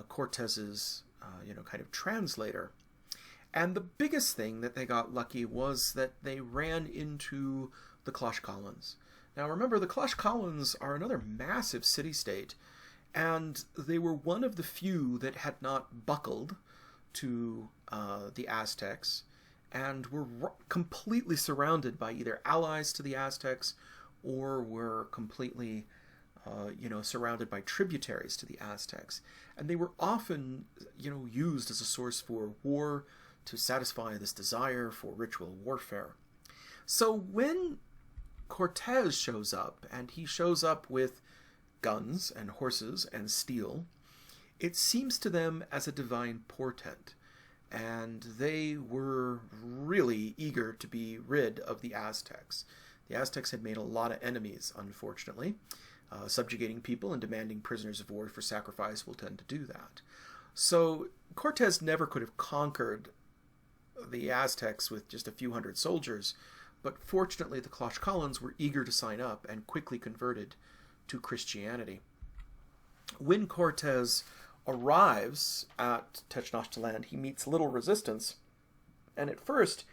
Cortes's, kind of translator. And the biggest thing that they got lucky was that they ran into the Tlaxcalans. Now remember, the Tlaxcalans are another massive city-state, and they were one of the few that had not buckled to the Aztecs, and were completely surrounded by either allies to the Aztecs or were completely surrounded by tributaries to the Aztecs. And they were often, used as a source for war, to satisfy this desire for ritual warfare. So when Cortes shows up, and he shows up with guns and horses and steel, it seems to them as a divine portent, and they were really eager to be rid of the Aztecs. The Aztecs had made a lot of enemies, unfortunately. Subjugating people and demanding prisoners of war for sacrifice will tend to do that. So Cortes never could have conquered the Aztecs with just a few hundred soldiers, but fortunately the Tlaxcalans were eager to sign up and quickly converted to Christianity. When Cortes arrives at Tenochtitlan, he meets little resistance, and at first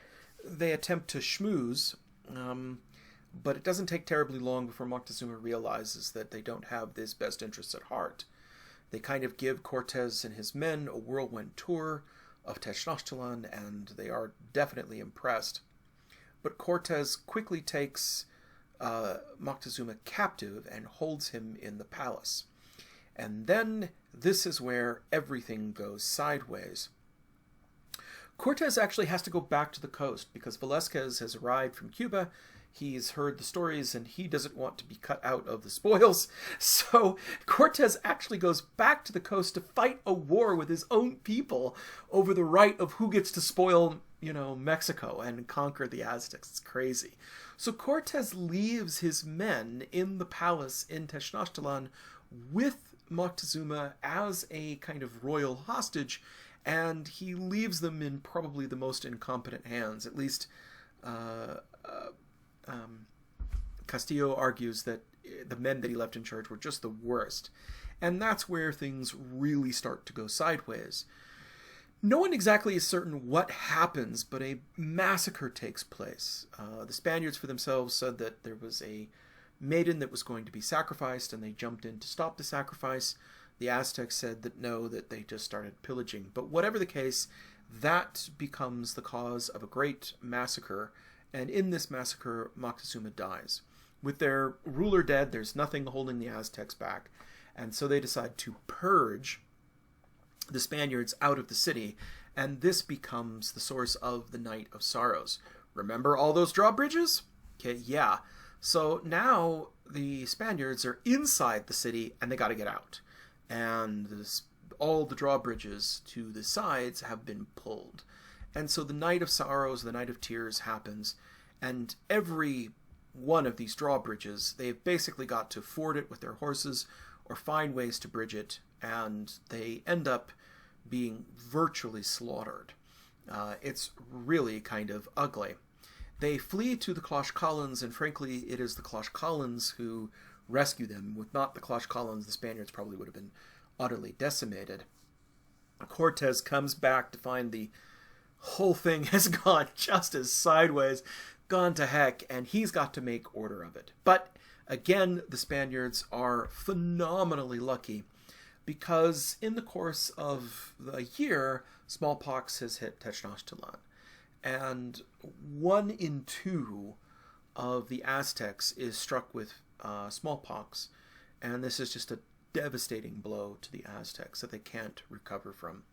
they attempt to schmooze, but it doesn't take terribly long before Moctezuma realizes that they don't have his best interests at heart. They kind of give Cortes and his men a whirlwind tour of Tenochtitlan, and they are definitely impressed. But Cortes quickly takes Moctezuma captive and holds him in the palace. And then this is where everything goes sideways. Cortes actually has to go back to the coast because Velázquez has arrived from Cuba. He's heard the stories, and he doesn't want to be cut out of the spoils. So Cortes actually goes back to the coast to fight a war with his own people over the right of who gets to spoil, Mexico and conquer the Aztecs. It's crazy. So Cortes leaves his men in the palace in Tenochtitlan with Moctezuma as a kind of royal hostage, and he leaves them in probably the most incompetent hands. At least Castillo argues that the men that he left in charge were just the worst. And that's where things really start to go sideways. No one exactly is certain what happens, but a massacre takes place. The Spaniards for themselves said that there was a maiden that was going to be sacrificed, and they jumped in to stop the sacrifice. The Aztecs said that no, that they just started pillaging. But whatever the case, that becomes the cause of a great massacre, and in this massacre, Moctezuma dies. With their ruler dead, there's nothing holding the Aztecs back, and so they decide to purge the Spaniards out of the city, and this becomes the source of the Night of Sorrows. Remember all those drawbridges? Okay, yeah. So now the Spaniards are inside the city, and they got to get out. And all the drawbridges to the sides have been pulled. And so the Night of Sorrows, the Night of Tears happens, and every one of these drawbridges, they've basically got to ford it with their horses or find ways to bridge it, and they end up being virtually slaughtered. It's really kind of ugly. They flee to the Tlaxcalans, and frankly, it is the Tlaxcalans who rescue them. With not the Tlaxcalans, the Spaniards probably would have been utterly decimated. Cortes comes back to find the whole thing has gone just as sideways, gone to heck, and he's got to make order of it. But again, the Spaniards are phenomenally lucky, because in the course of the year, smallpox has hit Tenochtitlan. And 1 in 2 of the Aztecs is struck with smallpox, and this is just a devastating blow to the Aztecs that they can't recover from.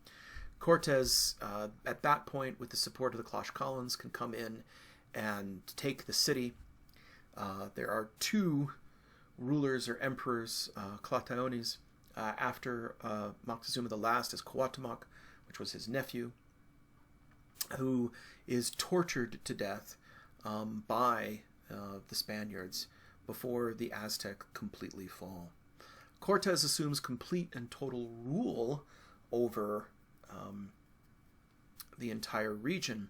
Cortes, at that point, with the support of the Tlaxcalans, can come in and take the city. There are 2 rulers or emperors, Tlatoanis, after Moctezuma the last is Cuauhtémoc, which was his nephew, who is tortured to death by the Spaniards before the Aztec completely fall. Cortes assumes complete and total rule over the entire region,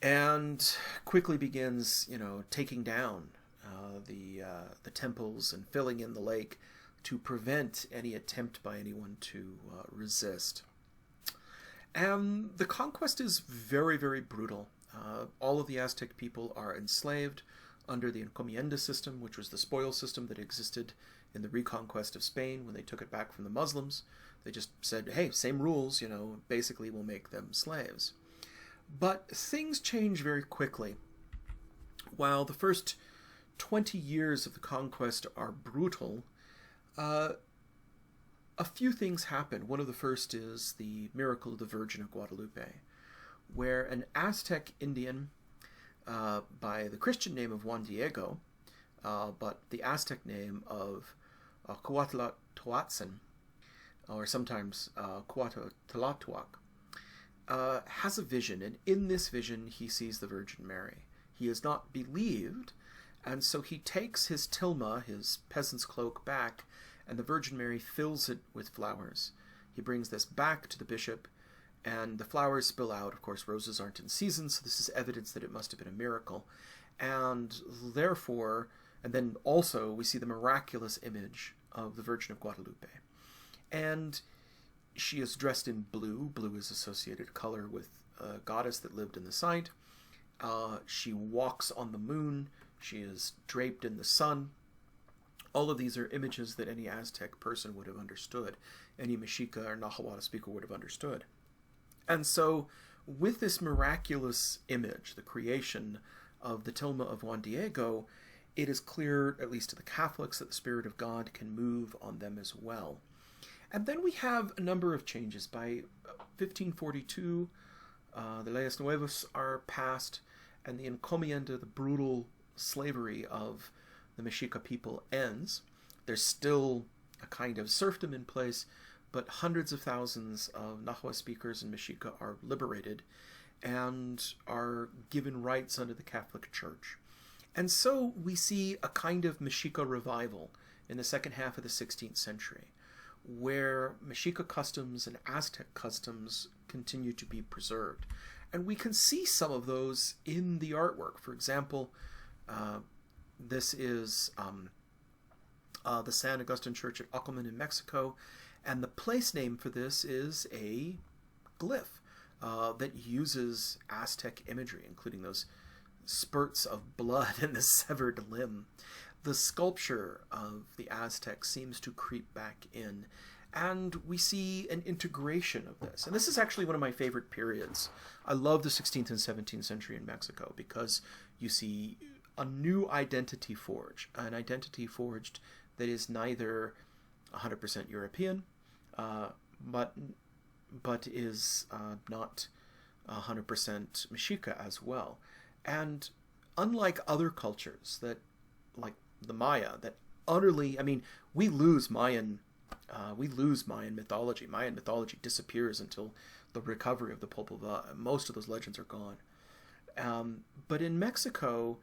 and quickly begins, taking down the temples and filling in the lake to prevent any attempt by anyone to resist. And the conquest is very, very brutal. All of the Aztec people are enslaved under the encomienda system, which was the spoil system that existed in the reconquest of Spain when they took it back from the Muslims. They just said, hey, same rules, basically we'll make them slaves. But things change very quickly. While the first 20 years of the conquest are brutal, a few things happen. One of the first is the miracle of the Virgin of Guadalupe, where an Aztec Indian by the Christian name of Juan Diego, but the Aztec name of Coatlicue, or sometimes Coatlicue, has a vision, and in this vision he sees the Virgin Mary. He is not believed, and so he takes his tilma, his peasant's cloak, back, and the Virgin Mary fills it with flowers. He brings this back to the bishop, and the flowers spill out. Of course, roses aren't in season, so this is evidence that it must have been a miracle. And therefore, and then also we see the miraculous image of the Virgin of Guadalupe. And she is dressed in blue. Blue is associated color with a goddess that lived in the site. She walks on the moon. She is draped in the sun. All of these are images that any Aztec person would have understood. Any Mexica or Nahuatl speaker would have understood. And so, with this miraculous image, the creation of the tilma of Juan Diego, it is clear, at least to the Catholics, that the Spirit of God can move on them as well. And then we have a number of changes. By 1542, the Leyes Nuevas are passed, and the encomienda, the brutal slavery of the Mexica people ends. There's still a kind of serfdom in place, but hundreds of thousands of Nahua speakers in Mexica are liberated and are given rights under the Catholic Church. And so we see a kind of Mexica revival in the second half of the 16th century, where Mexica customs and Aztec customs continue to be preserved. And we can see some of those in the artwork. For example, this is the San Agustin Church at Ocoman in Mexico, and the place name for this is a glyph that uses Aztec imagery, including those spurts of blood and the severed limb. The sculpture of the Aztecs seems to creep back in, and we see an integration of this. And this is actually one of my favorite periods. I love the 16th and 17th century in Mexico because you see a new identity forged, an identity forged that is neither 100% European, but is not 100% Mexica as well. And unlike other cultures that, like the Maya, that utterly, I mean, we lose Mayan mythology. Mayan mythology disappears until the recovery of the Popol Vuh. Most of those legends are gone. But in Mexico,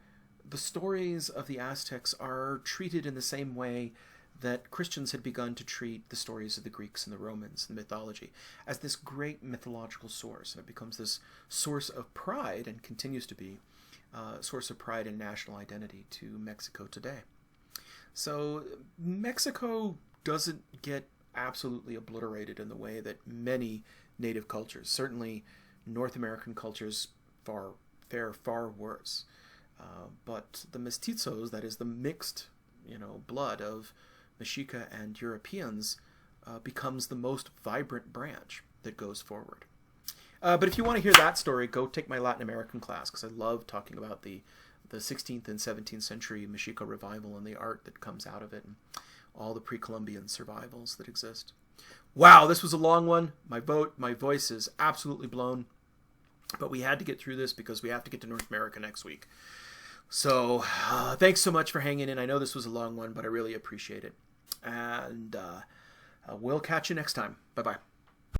the stories of the Aztecs are treated in the same way that Christians had begun to treat the stories of the Greeks and the Romans and mythology, as this great mythological source. And it becomes this source of pride, and continues to be a source of pride and national identity to Mexico today. So Mexico doesn't get absolutely obliterated in the way that many native cultures, certainly North American cultures, fare far worse. But the mestizos, that is the mixed, blood of Mexica and Europeans, becomes the most vibrant branch that goes forward. But if you want to hear that story, go take my Latin American class, because I love talking about the 16th and 17th century Mexica revival and the art that comes out of it, and all the pre-Columbian survivals that exist. Wow, this was a long one. My voice is absolutely blown, but we had to get through this because we have to get to North America next week. So thanks so much for hanging in. I know this was a long one, but I really appreciate it. And we'll catch you next time. Bye-bye.